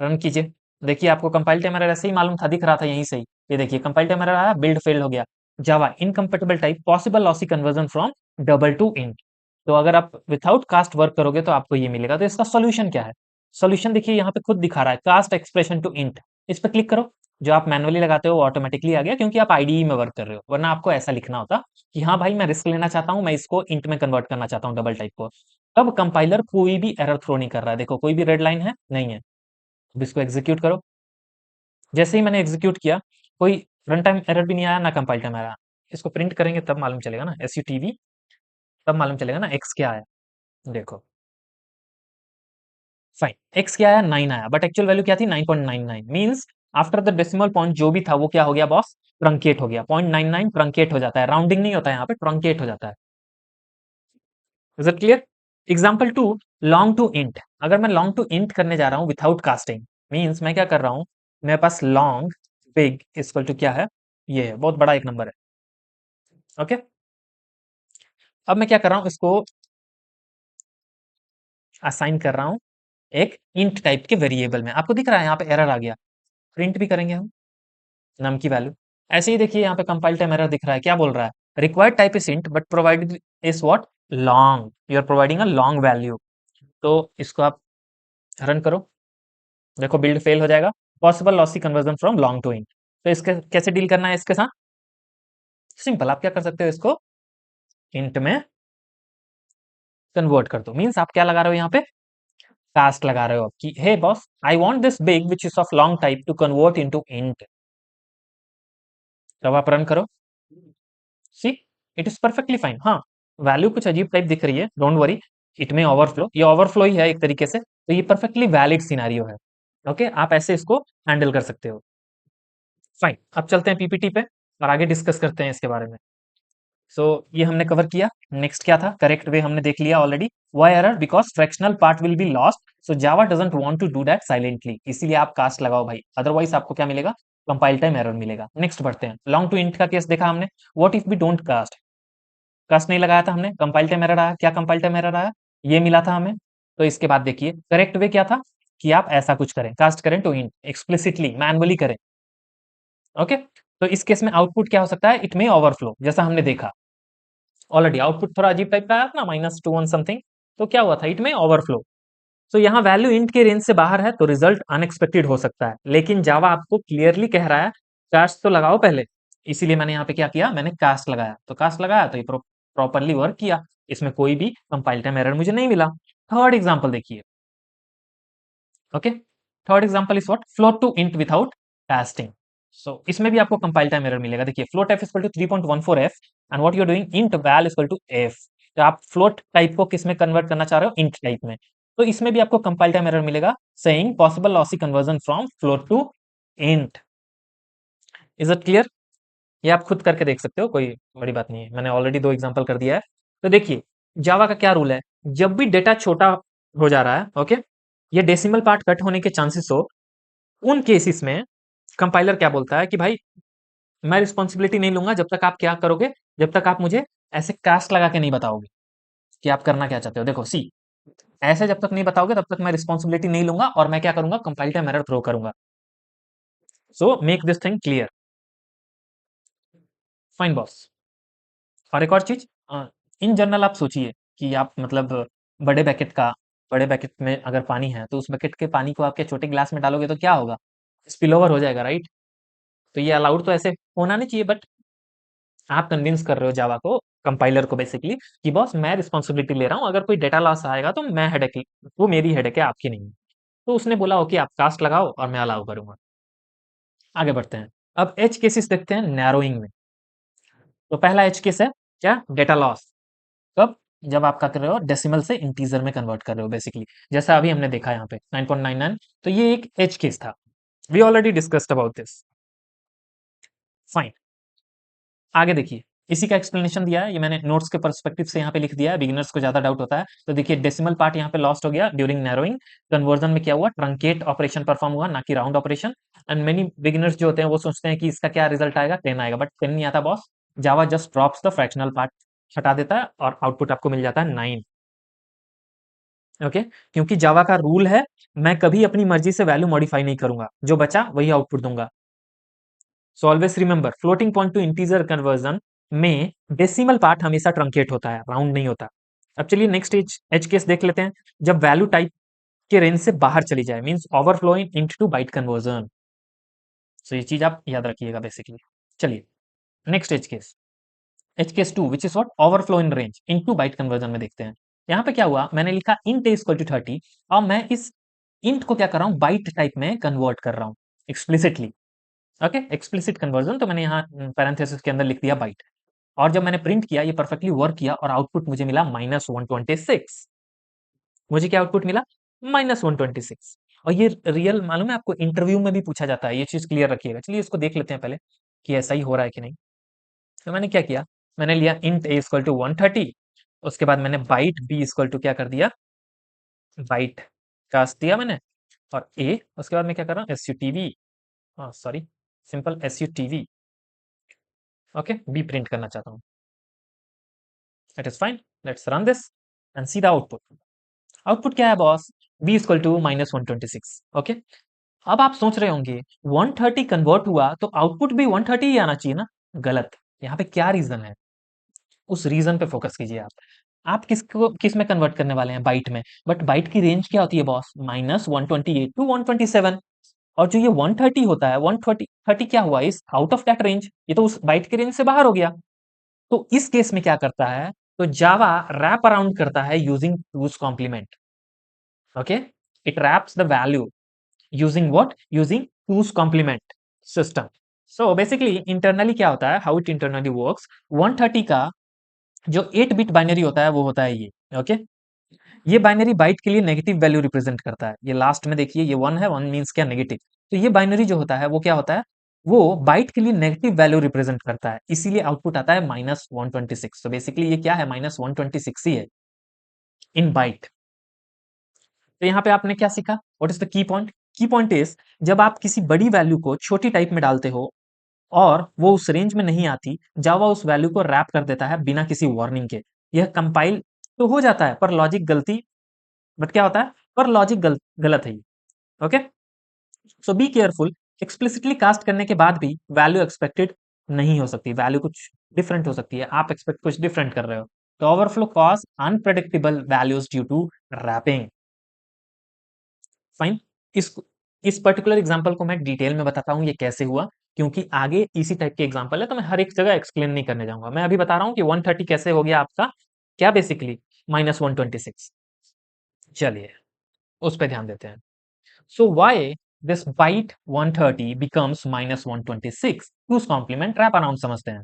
रन कीजिए, देखिए आपको कंपाइल टाइम एरर ऐसे ही मालूम था, दिख रहा था यहीं से ही। ये देखिए कंपाइल टाइम एरर आया, बिल्ड फेल हो गया। Java incompatible type possible lossy conversion from double to int. तो अगर आप विथआउट कास्ट वर्क करोगे तो आपको ये मिलेगा। तो इसका सॉल्यूशन क्या है? सॉल्यूशन देखिए यहाँ पे खुद दिखा रहा है, कास्ट एक्सप्रेशन टू इंट। इस पर क्लिक करो। जो आप मैनुअली लगाते हो ऑटोमेटिकली आ गया, क्योंकि आप आईडीई में वर्क कर रहे हो, वरना आपको ऐसा लिखना होता कि हाँ भाई मैं रिस्क लेना चाहता हूँ, मैं इसको इंट में कन्वर्ट करना चाहता हूँ, डबल टाइप को। तब कंपाइलर कोई भी एरर थ्रो नहीं कर रहा है। देखो कोई भी रेड लाइन है नहीं है। अब इसको एग्जीक्यूट करो। जैसे ही मैंने एग्जीक्यूट किया, कोई रन टाइम एरर भी नहीं आया ना कंपाइल टाइम आया। इसको प्रिंट करेंगे तब मालूम चलेगा ना, SUTV, तब मालूम चलेगा ना एक्स क्या आया। देखो फाइन, एक्स क्या आया? 9 आया, बट एक्चुअल वैल्यू क्या थी? 9.99। Means after the decimal point जो भी था वो क्या हो गया बॉस? ट्रंकेट हो गया। 0.99 ट्रंकेट हो जाता है, राउंडिंग नहीं होता है यहाँ पे, ट्रंकेट हो जाता है। Is it clear? Example two, long to int. अगर मैं लॉन्ग टू इंट करने जा रहा हूँ विथआउट कास्टिंग, मीन्स मैं क्या कर रहा हूँ, मेरे पास लॉन्ग बिग इक्वल टू क्या है? ये है, बहुत बड़ा एक नंबर है। ओके, अब मैं क्या कर रहा हूँ, इसको असाइन कर रहा हूँ एक इंट टाइप के वेरिएबल में। आपको दिख रहा है यहाँ पे एरर आ गया, प्रिंट भी करेंगे हम नम की वैल्यू। ऐसे ही देखिए यहाँ पे कंपाइल टाइम एरर दिख रहा है, क्या बोल रहा है? Required type is int but provided is what? Long, you are providing a long value. तो इसको आप रन करो, देखो बिल्ड फेल हो जाएगा। Possible lossy conversion from long to int. तो इसके कैसे डील करना है इसके साथ? सिंपल, आप क्या कर सकते हो, इसको इंट में कन्वर्ट कर दो। मीन्स आप क्या लगा रहे हो यहाँ पे? कास्ट लगा रहे हो कि hey boss, I want this big which is of long type to convert into int. तब आप रन करो, see it is perfectly fine. हाँ, वैल्यू कुछ अजीब टाइप दिख रही है, डोंट वरी, इट में ओवरफ्लो, ये ओवरफ्लो ही है एक तरीके से। तो ये परफेक्टली वैलिड सिनेरियो है। ओके, आप ऐसे इसको हैंडल कर सकते हो। फाइन, अब चलते हैं पीपीटी पे और आगे डिस्कस करते हैं इसके बारे में। सो ये हमने कवर किया। नेक्स्ट क्या था? करेक्ट वे हमने देख लिया already. Why error? Because fractional part will be lost, so Java doesn't want to do that silently, इसीलिए आप कास्ट लगाओ भाई, अदरवाइज आपको क्या मिलेगा? कंपाइल टाइम एरर मिलेगा। नेक्स्ट बढ़ते हैं, लॉन्ग टू इंट का केस देखा हमने। What if we don't cast? Cast नहीं लगाया था हमने, कंपाइल टाइम एरर आया। क्या कंपाइल टाइम एरर आया? ये मिला था हमें। तो इसके बाद देखिए करेक्ट वे क्या था, कि आप ऐसा कुछ करें, कास्ट करें टू इंट, एक्सप्लिसिटली मैनुअली करें। ओके, तो इस केस में आउटपुट क्या हो सकता है? इट में ओवरफ्लो, जैसा हमने देखा ऑलरेडी। आउटपुट थोड़ा अजीब टाइप का आया था ना, -21 समथिंग। तो क्या हुआ था? इट में ओवरफ्लो। तो यहाँ वैल्यू इंट के रेंज से बाहर है तो रिजल्ट अनएक्सपेक्टेड हो सकता है, लेकिन जावा आपको क्लियरली कह रहा है कास्ट तो लगाओ पहले, इसीलिए मैंने यहाँ पे क्या किया, मैंने कास्ट लगाया, तो कास्ट लगाया तो ये प्रॉपरली वर्क किया, इसमें कोई भी कंपाइल टाइम एरर मुझे नहीं मिला। थर्ड एग्जाम्पल देखिए, okay, third example is what, float to int without casting. So इसमें भी आपको कंपाइल टाइम एरर मिलेगा। देखिए float F equal to 3.14 F and what you are doing int val equal to F. तो आप float type को किस में कन्वर्ट करना चाह रहे हो, इंट टाइप में, तो इसमें भी आपको कंपाइल टाइम एरर मिलेगा, saying possible lossy conversion from float to int. Is it clear? ये आप खुद करके देख सकते हो, कोई बड़ी बात नहीं है, मैंने ऑलरेडी दो एग्जांपल कर दिया है। तो देखिए जावा का क्या रूल है, जब भी डेटा छोटा हो जा रहा है, ओके, ये डेसिमल पार्ट कट होने के चांसेस हो, उन केसेस में कंपाइलर क्या बोलता है कि भाई मैं रिस्पॉन्सिबिलिटी नहीं लूंगा जब तक आप क्या करोगे, जब तक आप मुझे ऐसे कास्ट लगा के नहीं बताओगे कि आप करना क्या चाहते हो। देखो सी, ऐसे जब तक नहीं बताओगे तब तक मैं रिस्पॉन्सिबिलिटी नहीं लूंगा और मैं क्या करूंगा, कंपाइल टाइम एरर थ्रो करूंगा। So make this thing clear. Fine boss. और एक और चीज, इन जनरल आप सोचिए कि आप मतलब बड़े पैकेट का, बड़े पैकेट में अगर पानी है तो उस बकेट के पानी को आपके छोटे गिलास में डालोगे तो क्या होगा, स्पिल ओवर हो जाएगा, राइट? तो ये अलाउड तो ऐसे होना नहीं चाहिए, बट आप कन्विंस कर रहे हो जावा को, कंपाइलर को बेसिकली, कि बॉस मैं रिस्पॉन्सिबिलिटी ले रहा हूँ, अगर कोई डेटा लॉस आएगा तो मैं हेडेक, वो मेरी हेडेक है, आपकी नहीं। तो उसने बोला ओके आप कास्ट लगाओ और मैं अलाउ करूंगा। आगे बढ़ते हैं। अब एज केसेस देखते हैं नैरोइंग में। तो पहला एज केस है क्या, डेटा लॉस। कब, जब आप क्या कर रहे हो, डेसिमल से इंटीजर में कन्वर्ट कर रहे हो बेसिकली, जैसा अभी हमने देखा यहाँ पे 9.99। तो ये एक एज केस था, we already discussed about this. Fine, आगे देखिए, इसी का एक्सप्लेनेशन दिया है, ये मैंने नोट्स के पर्सपेक्टिव से यहाँ पे लिख दिया है, बिगिनर्स को ज्यादा डाउट होता है। तो देखिए डेसिमल पार्ट यहाँ पे लॉस्ट हो गया ड्यूरिंग नैरोइंग, कन्वर्जन में क्या हुआ, ट्रंकेट ऑपरेशन परफॉर्म हुआ, ना कि round operation. And many beginners जो होते हैं वो सोचते हैं कि इसका क्या रिजल्ट आएगा, 10 आएगा, बट 10 नहीं आता boss. Java just drops the fractional part, हटा देता है और आउटपुट आपको मिल जाता है 9। ओके, क्योंकि जावा का रूल है मैं कभी अपनी मर्जी से वैल्यू मॉडिफाई नहीं करूंगा, जो बचा वही आउटपुट दूंगा। So always remember, floating point two integer conversion में डेसिमल पार्ट हमेशा ट्रंकेट होता है, राउंड नहीं होता। अब चलिए नेक्स्ट एज एज केस देख लेते हैं, जब वैल्यू टाइप के रेंज से बाहर चली जाए, means overflowing into byte conversion. So ये चीज आप याद रखिएगा बेसिकली। चलिए next edge case two which is what, overflow in range into byte conversion में देखते हैं। यहाँ पे क्या हुआ, मैंने लिखा इंट ए इक्वल टू 30 और मैं इस इंट को क्या कर रहा हूँ, बाइट टाइप में कन्वर्ट कर रहा हूँ एक्सप्लिसिटली। ओके, एक्सप्लिसिट कन्वर्जन, तो मैंने यहाँ पैरेंथेसिस के अंदर लिख दिया बाइट। और जब मैंने प्रिंट किया ये परफेक्टली वर्क किया और आउटपुट मुझे मिला -126। मुझे क्या आउटपुट मिला, -126। और ये रियल मालूम है आपको, इंटरव्यू में भी पूछा जाता है, ये चीज क्लियर रखिएगा। चलिए इसको देख लेते हैं पहले कि ऐसा ही हो रहा है कि नहीं। तो मैंने क्या किया, मैंने लिया इंट ए इक्वल टू 130, उसके बाद मैंने बाइट बी इक्वल टू क्या कर दिया, बाइट कास्ट दिया मैंने, और ए, उसके बाद मैं क्या कर रहा हूँ, S U T V, sorry, simple S U T V, okay, b print करना चाहता हूँ। It is fine, let's run this and see the output. Output क्या है boss, b equal to -126। Okay, अब आप सोच रहे होंगे 130 कन्वर्ट हुआ तो आउटपुट भी 130 ही आना चाहिए ना। गलत। यहाँ पे क्या रीजन है, उस रीजन पे फोकस कीजिए आप। आप किसको किस में कन्वर्ट करने वाले हैं, बाइट में, बट बाइट की रेंज क्या होती है बॉस, -128 टू 127। और जो ये 130 होता है, 130 क्या हुआ, इस आउट ऑफ दैट रेंज, ये तो उस बाइट के रेंज से बाहर हो गया। तो इस केस में क्या करता है, तो जावा रैप अराउंड करता है using two's complement. Okay, it wraps the value using what, using two's complement system. So basically internally क्या होता है, हाउ इट इंटरनली वर्क्स, 130 का जो 8 बिट बाइनरी होता है वो होता है ये। ओके, ये बाइनरी बाइट के लिए नेगेटिव वैल्यू रिप्रेजेंट करता है। ये लास्ट में देखिए ये 1 है, 1 मींस क्या, नेगेटिव। तो ये बाइनरी जो होता है वो क्या होता है, वो बाइट के लिए नेगेटिव वैल्यू रिप्रेजेंट करता है, इसीलिए आउटपुट आता है -126। तो बेसिकली ये क्या है, -126 ही है इन बाइट। तो यहाँ पे आपने क्या सीखा, what is the key point, की पॉइंट इज, जब आप किसी बड़ी वैल्यू को छोटी टाइप में डालते हो और वो उस रेंज में नहीं आती, जावा उस वैल्यू को रैप कर देता है बिना किसी वार्निंग के। यह कंपाइल तो हो जाता है पर लॉजिक गलती, बट क्या होता है, पर लॉजिक गलत है। Okay, so be careful, explicitly cast करने के बाद भी वैल्यू एक्सपेक्टेड नहीं हो सकती, वैल्यू कुछ डिफरेंट हो सकती है, आप एक्सपेक्ट कुछ डिफरेंट कर रहे हो। तो overflow cause unpredictable values due to wrapping. Fine, इस इस पर्टिकुलर एग्जांपल को मैं डिटेल में बताता हूं ये कैसे हुआ। क्योंकि आगे इसी टाइप के एग्जांपल है, तो मैं हर एक जगह एक्सप्लेन नहीं करने जाऊंगा। मैं अभी बता रहा हूं कि 130 कैसे हो गया आपका, क्या बेसिकली -126। चलिए उस पे ध्यान देते हैं। So why this byte 130 becomes -126, two's complement wrap around समझते हैं।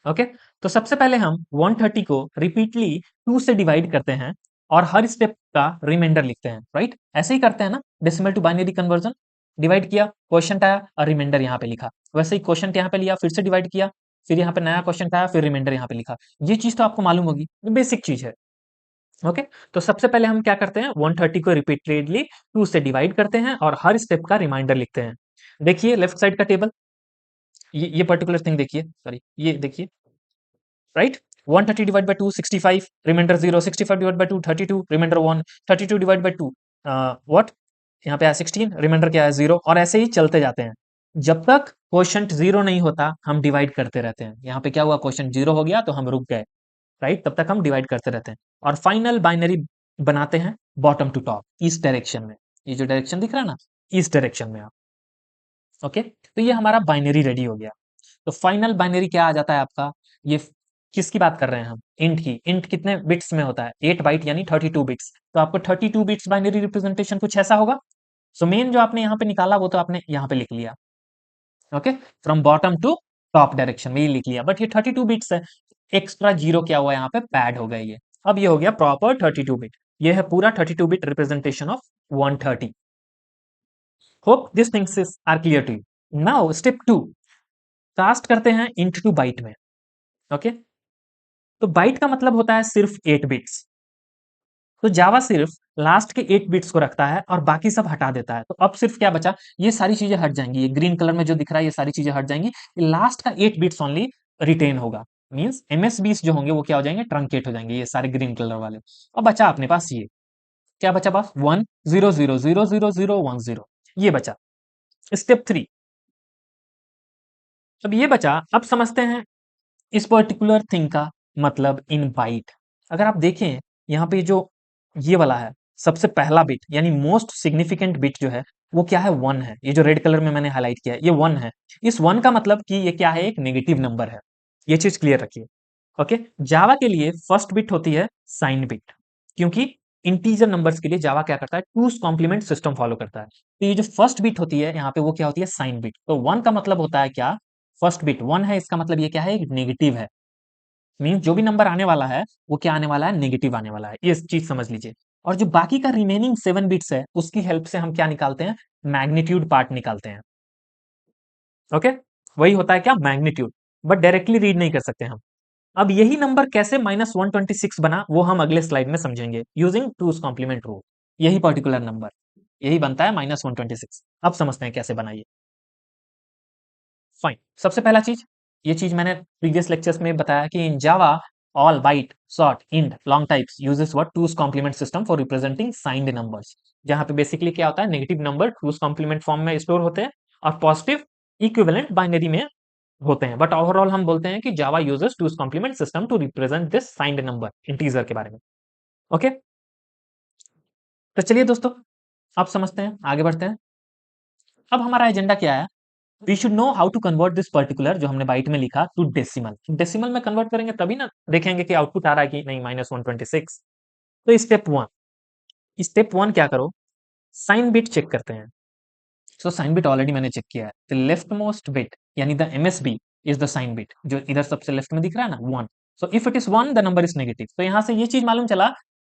ओके, तो सबसे पहले हम 130 को रिपीटली 2 से डिवाइड करते हैं और हर स्टेप का रिमाइंडर लिखते हैं, राइट? ऐसे ही करते हैं ना decimal to binary conversion. Divide किया, क्वेश्चन आया और रिमाइंडर यहाँ पे लिखा। वैसे ही क्वेश्चन यहाँ पे लिया, फिर से डिवाइड किया, फिर यहाँ पे नया क्वेश्चन आया, फिर रिमाइंडर यहाँ पे लिखा। ये चीज तो आपको मालूम होगी, बेसिक चीज है। ओके, तो सबसे पहले हम क्या करते हैं, 130 को रिपीटेडली 2 से डिवाइड करते हैं और हर स्टेप का रिमाइंडर लिखते हैं। देखिए लेफ्ट साइड का टेबल, ये पर्टिकुलर थिंग देखिए, सॉरी ये देखिए, right? 130 divide by 2 65, reminder 0, 65 divide by 2 32, reminder 1, 32 divide by 2 what, यहाँ पे है 16, रिमाइंडर क्या है 0, और ऐसे ही चलते जाते हैं। जब तक क्वोशंट 0 नहीं होता हम डिवाइड करते रहते हैं। यहाँ पे क्या हुआ, क्वोशंट 0 हो गया तो हम रुक गए, राइट? तब तक हम डिवाइड करते रहते हैं और फाइनल बाइनरी बनाते हैं बॉटम टू टॉप, इस डायरेक्शन में। ये जो डायरेक्शन दिख रहा है ना, इस डायरेक्शन में आप, ओके, तो ये हमारा बाइनरी रेडी हो गया। तो फाइनल बाइनरी क्या आ जाता है आपका, ये किसकी बात कर रहे हैं हम, इंट की। इंट कितने बिट्स में होता है, 8 बाइट यानी 32 बिट्स। तो आपको 32 बिट्स बाइनरी रिप्रेजेंटेशन कुछ ऐसा होगा। सो मेन जो आपने यहाँ पे निकाला वो तो आपने यहाँ पे लिख लिया, okay, from bottom to top direction में ये लिख लिया। बट ये 32 बिट्स है, एक्स्ट्रा जीरो क्या हुआ यहाँ पे, पैड हो गए ये। अब ये हो गया प्रॉपर 32 बिट। ये है पूरा 32 bit representation of 130। Hope this things are clear to you. Now step 2, cast करते हैं इनटू बाइट में। ओके, तो बाइट का मतलब होता है सिर्फ 8 बिट्स। तो जावा सिर्फ लास्ट के 8 बिट्स को रखता है और बाकी सब हटा देता है। तो अब सिर्फ क्या बचा, ये सारी चीजें हट जाएंगी, ये ग्रीन कलर में जो दिख रहा है ये सारी चीजें हट जाएंगी। लास्ट का 8 बिट्स ओनली रिटेन होगा, मींस एमएसबीस जो होंगे वो क्या हो जाएंगे, ट्रंकेट हो जाएंगे, ये सारे ग्रीन कलर वाले। अब बचा अपने पास ये, क्या बचा पास, 1 0 0 0 0 0 1 0, ये बचा। स्टेप 3, अब ये बचा, अब समझते हैं इस पर्टिकुलर थिंग का मतलब इन बाइट। अगर आप देखें यहाँ पे जो ये वाला है, सबसे पहला बिट यानी मोस्ट सिग्निफिकेंट बिट जो है वो क्या है, 1 है। ये जो रेड कलर में मैंने हाईलाइट किया है ये 1 है। इस 1 का मतलब कि ये क्या है, एक नेगेटिव नंबर है। ये चीज क्लियर रखिए। ओके, जावा के लिए फर्स्ट बिट होती है साइन बिट, क्योंकि इंटीजर नंबर्स के लिए जावा क्या करता है, टूस कॉम्प्लीमेंट सिस्टम फॉलो करता है। तो ये जो फर्स्ट बिट होती है यहाँ पे वो क्या होती है, साइन बिट। तो 1 का मतलब होता है क्या, फर्स्ट बिट 1 है, इसका मतलब ये क्या है, एक नेगेटिव है। मीन्स जो भी नंबर आने वाला है वो क्या आने वाला है, नेगेटिव आने वाला है। ये चीज समझ लीजिए। और जो बाकी का रिमेनिंग 7 बिट्स है उसकी हेल्प से हम क्या निकालते हैं, मैग्नीट्यूड पार्ट निकालते हैं। ओके, वही होता है क्या, मैग्नीट्यूड। बट डायरेक्टली रीड नहीं कर सकते हम। अब यही नंबर कैसे -126 बना वो हम अगले स्लाइड में समझेंगे, यूजिंग टूस कॉम्प्लीमेंट रूल। यही पर्टिकुलर नंबर यही बनता है -126। अब समझते हैं कैसे बनाइए। फाइन, सबसे पहला चीज, ये चीज मैंने प्रीवियस लेक्चर्स में बताया कि in Java all byte short int long types uses what, two's complement system for representing signed numbers. जहां पे बेसिकली क्या होता है, negative number two's complement form में स्टोर होते हैं और पॉजिटिव इक्विवेलेंट बाइनरी में होते हैं। बट ओवरऑल हम बोलते हैं कि Java uses two's complement system to represent this signed number, integer के बारे में। ओके, तो चलिए दोस्तों अब समझते हैं, आगे बढ़ते हैं। अब हमारा एजेंडा क्या है, we should know how to convert this particular जो हमने बाइट में लिखा टू डेसिमल। डेसिमल में कन्वर्ट करेंगे तभी ना देखेंगे कि आउटपुट आ रहा है कि नहीं, -126। तो स्टेप 1 क्या करो, साइन बिट चेक करते हैं। सो साइन बिट ऑलरेडी मैंने चेक किया है। द लेफ्ट मोस्ट बिट यानी the MSB is the sign bit, जो इधर सबसे लेफ्ट में दिख रहा है ना, 1। So if it is 1 the number is negative. तो यहां से ये चीज मालूम चला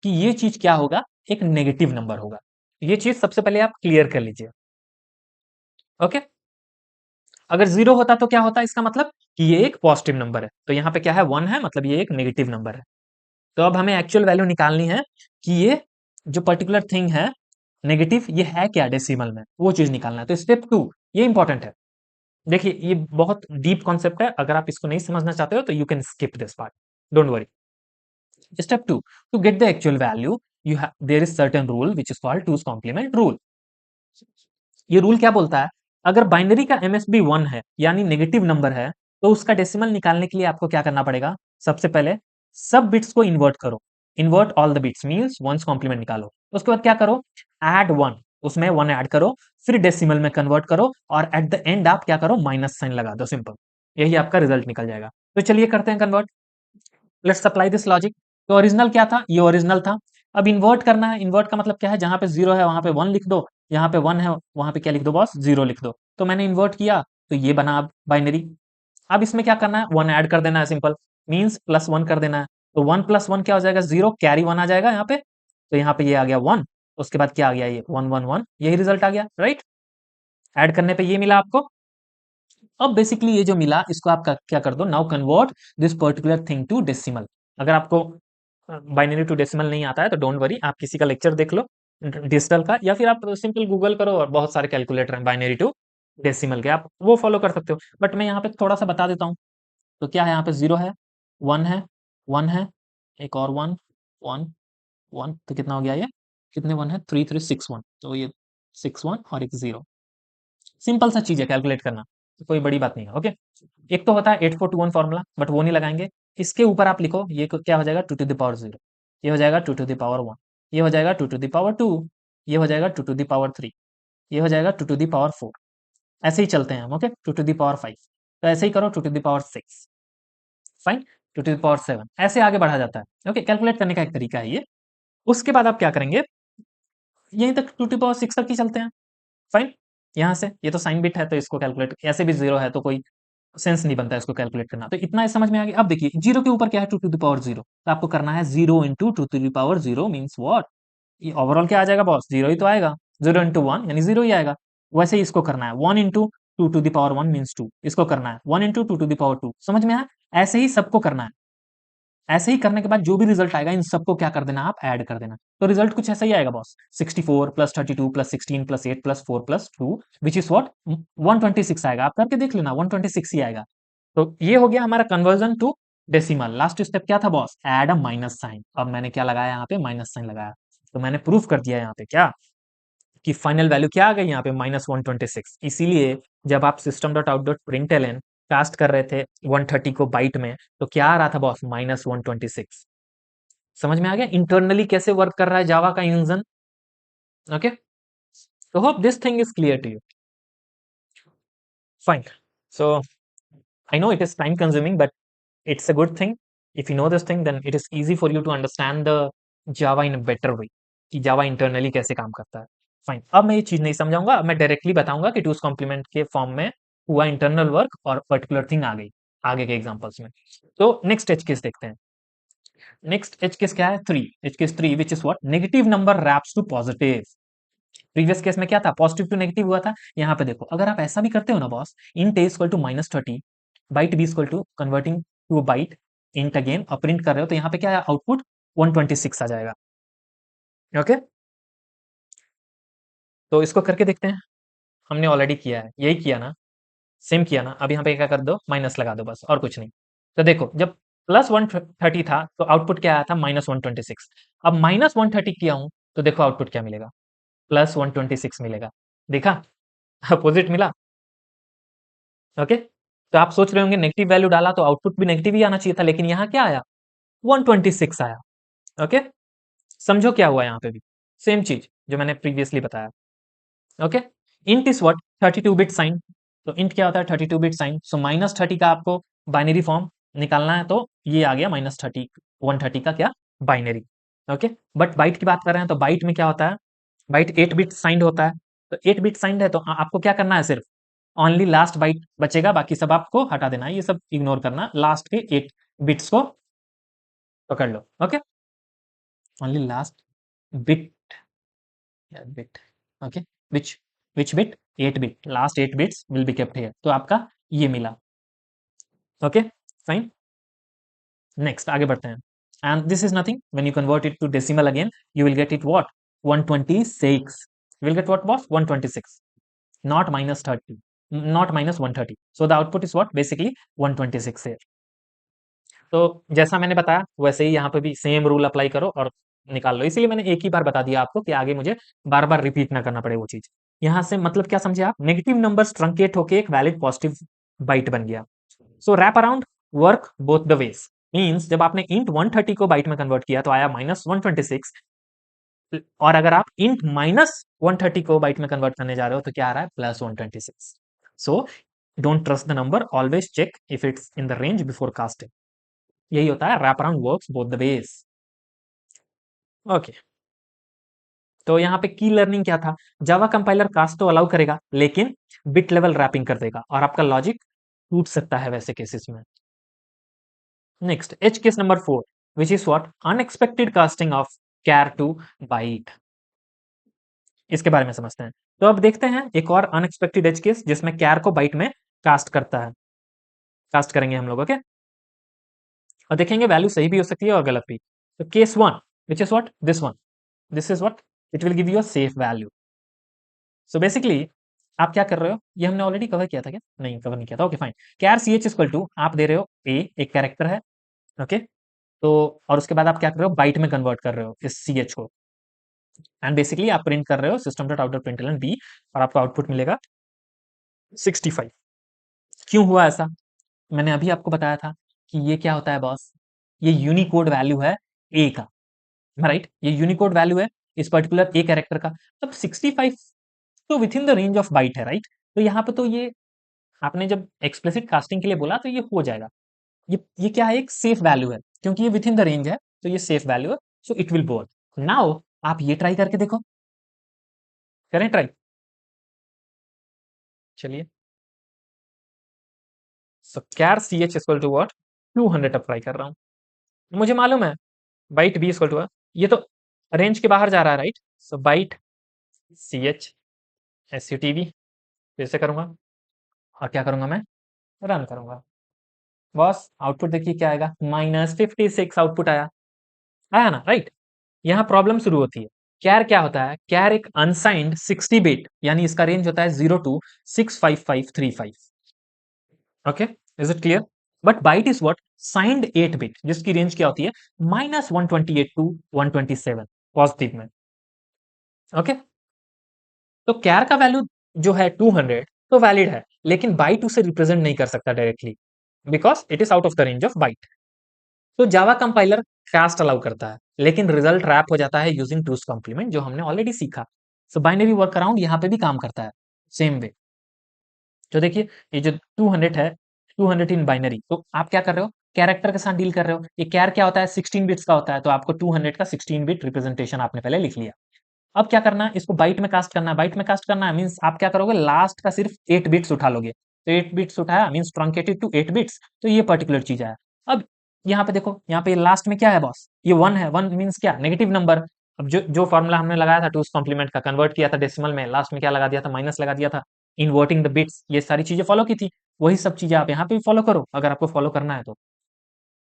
कि ये चीज क्या होगा, एक नेगेटिव नंबर होगा। ये चीज सबसे पहले आप क्लियर कर लीजिए। ओके, अगर 0 होता तो क्या होता, इसका मतलब कि ये एक पॉजिटिव नंबर है। तो यहाँ पे क्या है, 1 है, मतलब ये एक नेगेटिव नंबर है। तो अब हमें एक्चुअल वैल्यू निकालनी है कि ये जो पर्टिकुलर थिंग है नेगेटिव, ये है क्या डेसिमल में, वो चीज निकालना है। तो स्टेप 2 ये इंपॉर्टेंट है। देखिए ये बहुत डीप कॉन्सेप्ट है, अगर आप इसको नहीं समझना चाहते हो तो you can skip this part, don't worry. Step 2, to get the actual value you have there is certain rule which is called two's complement rule. ये रूल क्या बोलता है, अगर बाइनरी का एमएसबी 1 है यानी नेगेटिव नंबर है, तो उसका डेसिमल निकालने के लिए आपको क्या करना पड़ेगा, सबसे पहले सब बिट्स को इन्वर्ट करो। Invert all the bits means one's complement निकालो। उसके बाद क्या करो, ऐड 1, उसमें 1 ऐड करो फिर डेसिमल में कन्वर्ट करो और एट द एंड आप क्या करो, माइनस साइन लगा दो, सिंपल, यही आपका रिजल्ट निकल जाएगा। तो चलिए करते हैं convert, let's apply this logic. तो ओरिजिनल क्या था, ये ओरिजिनल था। अब इन्वर्ट करना है, इन्वर्ट का मतलब क्या है, जहां पे जीरो है वहां पे वन लिख दो, यहाँ पे वन है वहां पे क्या लिख दो बॉस, जीरो लिख दो। तो मैंने इन्वर्ट किया, तो ये बना अब बाइनरी। अब इसमें क्या करना है, वन ऐड कर देना है, सिंपल, मीन्स प्लस वन कर देना है। तो वन प्लस वन क्या हो जाएगा, जीरो, कैरी वन आ जाएगा यहाँ पे, तो यहाँ पे ये आ गया वन, उसके बाद क्या आ गया, ये वन वन वन, यही रिजल्ट आ गया, राइट। ऐड करने पे ये मिला आपको। अब बेसिकली ये जो मिला इसको आप क्या कर दो, now convert this particular thing to decimal. अगर आपको बाइनरी टू डेसिमल नहीं आता है तो डोंट वरी, आप किसी का लेक्चर देख लो डिजिटल का, या फिर आप सिंपल गूगल करो और बहुत सारे कैलकुलेटर हैं बाइनरी टू डेसिमल के, आप वो फॉलो कर सकते हो। बट मैं यहाँ पे थोड़ा सा बता देता हूँ। तो क्या है, यहाँ पे जीरो है, वन है, वन है, एक और वन, वन, वन, तो कितना हो गया ये, कितने वन है, थ्री थ्री सिक्स वन, तो ये सिक्स वन और एक जीरो। सिंपल सा चीज है कैलकुलेट करना, तो कोई बड़ी बात नहीं है, ओके। एक तो होता है 8421 फॉर्मूला, बट वो नहीं लगाएंगे। इसके ऊपर आप लिखो, ये क्या हो जाएगा, two to the power zero, ये हो जाएगा two to the power one, ये हो जाएगा two to the power two, ये हो जाएगा two to the power three, ये हो जाएगा two to the power four. ऐसे ही चलते हैं हम, okay, two to the power five, तो ऐसे ही करो two to the power six, fine, two to the power seven, ऐसे आगे बढ़ा जाता है, ओके। कैलकुलेट करने का एक तरीका है ये। उसके बाद आप क्या करेंगे, यहीं तक टू टू पावर सिक्स तक ही चलते हैं, फाइन। यहाँ से ये तो साइन बिट है तो इसको कैलकुलेट, ऐसे भी जीरो है तो कोई सेंस नहीं बनता इसको कैलकुलेट करना, तो इतना समझ में आ गया। अब देखिए जीरो के ऊपर क्या है, two to the power zero, तो आपको करना है zero into two to the power zero means what, ये ओवरऑल क्या आ जाएगा बॉस, जीरो ही तो आएगा, जीरो इंटू वन यानी जीरो ही आएगा। वैसे ही इसको करना है, one into two to the power one means two, इसको करना है one into two to the power two, समझ में आया। ऐसे ही सबको करना है। ऐसे ही करने के बाद जो भी रिजल्ट आएगा इन सबको क्या कर देना, आप ऐड कर देना, तो रिजल्ट कुछ ऐसा ही आएगा boss, 64 plus 32 plus 16 plus 8 plus 4 plus 2 which is what 126 आएगा। आप करके देख लेना, 126 ही आएगा। तो ये हो गया हमारा conversion to decimal. Last step क्या था boss, add a minus sign. अब मैंने क्या लगाया यहाँ पे, माइनस साइन लगाया, तो मैंने प्रूफ कर दिया यहाँ पे क्या, कि फाइनल वैल्यू क्या आ गई यहाँ पे, -126। इसीलिए जब आप system dot out dot println cast कर रहे थे 130 को बाइट में, तो क्या आ रहा था बॉस, -126। समझ में आ गया इंटरनली कैसे वर्क कर रहा है जावा का इंजन, ओके। तो hope this thing is clear to you, fine. So I know it is time consuming, but it's a good thing. If you know this thing, then it is easy for you to understand the Java in a better way, कि Java internally कैसे काम करता है। Fine, अब मैं ये चीज नहीं समझाऊंगा, अब मैं डायरेक्टली बताऊंगा कि टूस कॉम्प्लीमेंट के फॉर्म में हुआ इंटरनल वर्क और पर्टिकुलर थिंग आ गई आगे के एग्जांपल्स में। तो नेक्स्ट एज केस देखते हैं। नेक्स्ट एज केस क्या है, three, edge case three which is what, negative number wraps to positive. Previous case में क्या था, पॉजिटिव टू नेगेटिव हुआ था। यहाँ पे देखो, अगर आप ऐसा भी करते हो ना boss, int a equal to -30, byte b equal to converting to byte int again और प्रिंट कर रहे हो, तो यहाँ पे क्या है, आउटपुट 126 आ जाएगा, ओके। तो इसको करके देखते हैं, हमने ऑलरेडी किया है, यही किया ना, सेम किया ना। अब यहाँ पे क्या कर दो, माइनस लगा दो बस, और कुछ नहीं। तो देखो जब +130 था तो आउटपुट क्या आया था, -126। अब -130 किया हूं तो देखो आउटपुट क्या मिलेगा, +126 मिलेगा। देखा, अपोजिट मिला, ओके। तो आप सोच रहे होंगे नेगेटिव वैल्यू डाला तो आउटपुट भी नेगेटिव ही आना चाहिए था, लेकिन यहाँ क्या आया, 126 आया, ओके। समझो क्या हुआ यहाँ पे भी, सेम चीज जो मैंने प्रीवियसली बताया, okay. Int is what, 32 bit sign. तो इंट क्या होता है, 32 बिट साइन। सो -30 का आपको बाइनरी फॉर्म निकालना है, तो ये आ गया -30, 130 का क्या, बाइनरी, ओके। बट बाइट की बात कर रहे हैं तो बाइट में क्या होता है, बाइट 8 बिट साइंड होता है। तो 8 बिट साइंड है तो आपको क्या करना है, सिर्फ ओनली लास्ट बाइट बचेगा, बाकी सब आपको हटा देना है, ये सब इग्नोर करना, लास्ट के 8 बिट्स को पकड़ लो, okay. Only last bit, bit, okay, which which bit, 8 bit, last 8 bits will be kept here, तो आपका ये मिला, ओके, फाइन। नेक्स्ट आगे बढ़ते हैं, and this is nothing, when you convert it to decimal again, you will get it what, 126, will get what boss, 126, not -30, not -130, so the output is what, basically 126 here। तो जैसा मैंने बताया वैसे ही यहाँ पे भी सेम रूल अप्लाई करो और निकाल लो, इसीलिए मैंने एक ही बार बता दिया आपको कि आगे मुझे बार बार रिपीट ना करना पड़े वो चीज। यहाँ से मतलब क्या समझे आप, नेगेटिव नंबर ट्रंकेट होके एक वैलिड पॉजिटिव बाइट बन गया। So wrap around work both the ways, means जब आपने इंट 130 को बाइट में कन्वर्ट किया तो आया -126, और अगर आप इंट -130 को बाइट में कन्वर्ट करने जा रहे हो तो क्या आ रहा है, +126। So don't trust the number, always check if it's in the range before casting. यही होता है wrap around works both the ways. Okay, तो यहाँ पे की लर्निंग क्या था, जावा कंपाइलर कास्ट तो अलाउ करेगा लेकिन बिट लेवल रैपिंग कर देगा और आपका लॉजिक टूट सकता है वैसे केसेस में। Next, edge case number 4, which is what, unexpected casting of char to byte. इसके बारे में समझते हैं। तो अब देखते हैं एक और अनएक्सपेक्टेड एज केस जिसमें कैर को बाइट में कास्ट करता है, कास्ट करेंगे हम लोग। ओके, और देखेंगे वैल्यू सही भी हो सकती है और गलत भी। तो case 1 which is what, this one, this is what, it will give you a safe value. So basically आप क्या कर रहे हो, ये हमने ऑलरेडी कवर किया था क्या, नहीं कवर नहीं किया था। Okay fine, char C H equal to आप दे रहे हो ए, एक कैरेक्टर है। ओके, तो और उसके बाद आप क्या कर रहे हो, बाइट में कन्वर्ट कर रहे हो इस सी एच को, एंड बेसिकली आप प्रिंट कर रहे हो system dot out dot println b, और आपको आउटपुट मिलेगा 65। क्यों हुआ ऐसा, मैंने अभी आपको बताया था कि ये क्या होता है बॉस, ये यूनिकोड वैल्यू है ए का, राइट, ये यूनिकोड वैल्यू है इस पर्टिकुलर ए कैरेक्टर का। अब 65 तो with in the range of bite है, राइट। तो यहाँ पे तो ये आपने जब एक्सप्लिसिट कास्टिंग के लिए बोला तो ये हो जाएगा। ये क्या है, एक सेफ वैल्यू है क्योंकि ये विथ इन द रेंज है, तो ये सेफ वैल्यू है, so it will work. Now आप ये ट्राई करके देखो, करें ट्राई, चलिए। So char C H equal to what, 200 apply कर रहा हूँ, मुझे मालूम है बाइट बी इक्वल टू, ये तो रेंज के बाहर जा रहा है, right. So byte C H S U T V फिर से करूंगा, और क्या करूंगा मैं, रन करूंगा। बॉस आउटपुट देखिए क्या आएगा, -56 आउटपुट आया, आया ना, राइट। यहाँ प्रॉब्लम शुरू होती है। कैर क्या होता है, कैर एक अनसाइंड 60 बिट, यानी इसका रेंज होता है 0 to 65535। Okay, is it clear. But byte is what, signed 8 bit जिसकी रेंज क्या होती है, -128 to 127 पॉजिटिव में। ओके, तो कैर का वैल्यू जो है 200 तो वैलिड है, लेकिन बाइट उसे रिप्रेजेंट नहीं कर सकता directly because it is out of the range of bite. तो जावा कंपाइलर कास्ट अलाउ करता है, लेकिन रिजल्ट रैप हो जाता है यूजिंग टूस कॉम्प्लीमेंट जो हमने ऑलरेडी सीखा। सो बाइनरी वर्क अराउंड यहाँ पे भी काम करता है सेम वे। तो देखिए ये जो 200 है, 200 इन बाइनरी, तो आप क्या कर रहे हो, कैरेक्टर के साथ डील कर रहे हो। ये कैर क्या होता है, 16 बिट्स का होता है, तो आपको 200 का 16 बिट रिप्रेजेंटेशन आपने पहले लिख लिया। अब क्या करना है, इसको बाइट में कास्ट करना है। बाइट में कास्ट करना है मींस आप क्या करोगे, लास्ट का सिर्फ 8 बिट्स उठा लोगे। तो 8 बिट्स उठाया मींस ट्रंकेटेड टू 8 बिट्स, तो ये पर्टिकुलर चीज आया। अब यहाँ पे देखो, यहाँ पे लास्ट में क्या है बॉस, ये 1 है। 1 मींस क्या, नेगेटिव नंबर। अब जो जो फॉर्मूला हमने लगाया था टूस कॉम्प्लीमेंट का, कन्वर्ट किया था डेसिमल में, लास्ट में क्या लगा दिया था, माइनस लगा दिया था, इन्वर्टिंग द बिट्स, ये सारी चीजें फॉलो की थी। वही सब चीजें आप यहाँ पे भी फॉलो करो अगर आपको फॉलो करना है तो।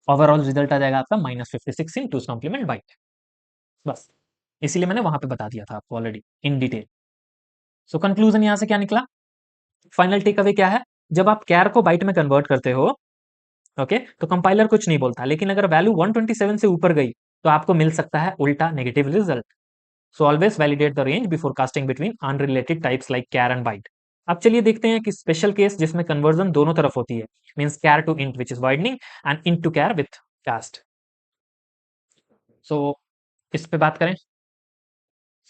ओवरऑल रिजल्ट आ जाएगा आपका -56 इन टूस कॉम्प्लीमेंट बाइट। बस इसीलिए मैंने वहां पे बता दिया था आपको already in detail. So conclusion यहां से क्या निकला, फाइनल टेक अवे क्या है, जब आप कैर को बाइट में कन्वर्ट करते हो, ओके, तो कंपाइलर कुछ नहीं बोलता, लेकिन अगर वैल्यू 127 से ऊपर गई तो आपको मिल सकता है उल्टा negative result. So always validate the range before casting between unrelated types like char and byte. अब चलिए देखते हैं कि स्पेशल केस जिसमें कन्वर्जन दोनों तरफ होती है, means char to int which is widening and int to char with cast. So इस पे बात करें,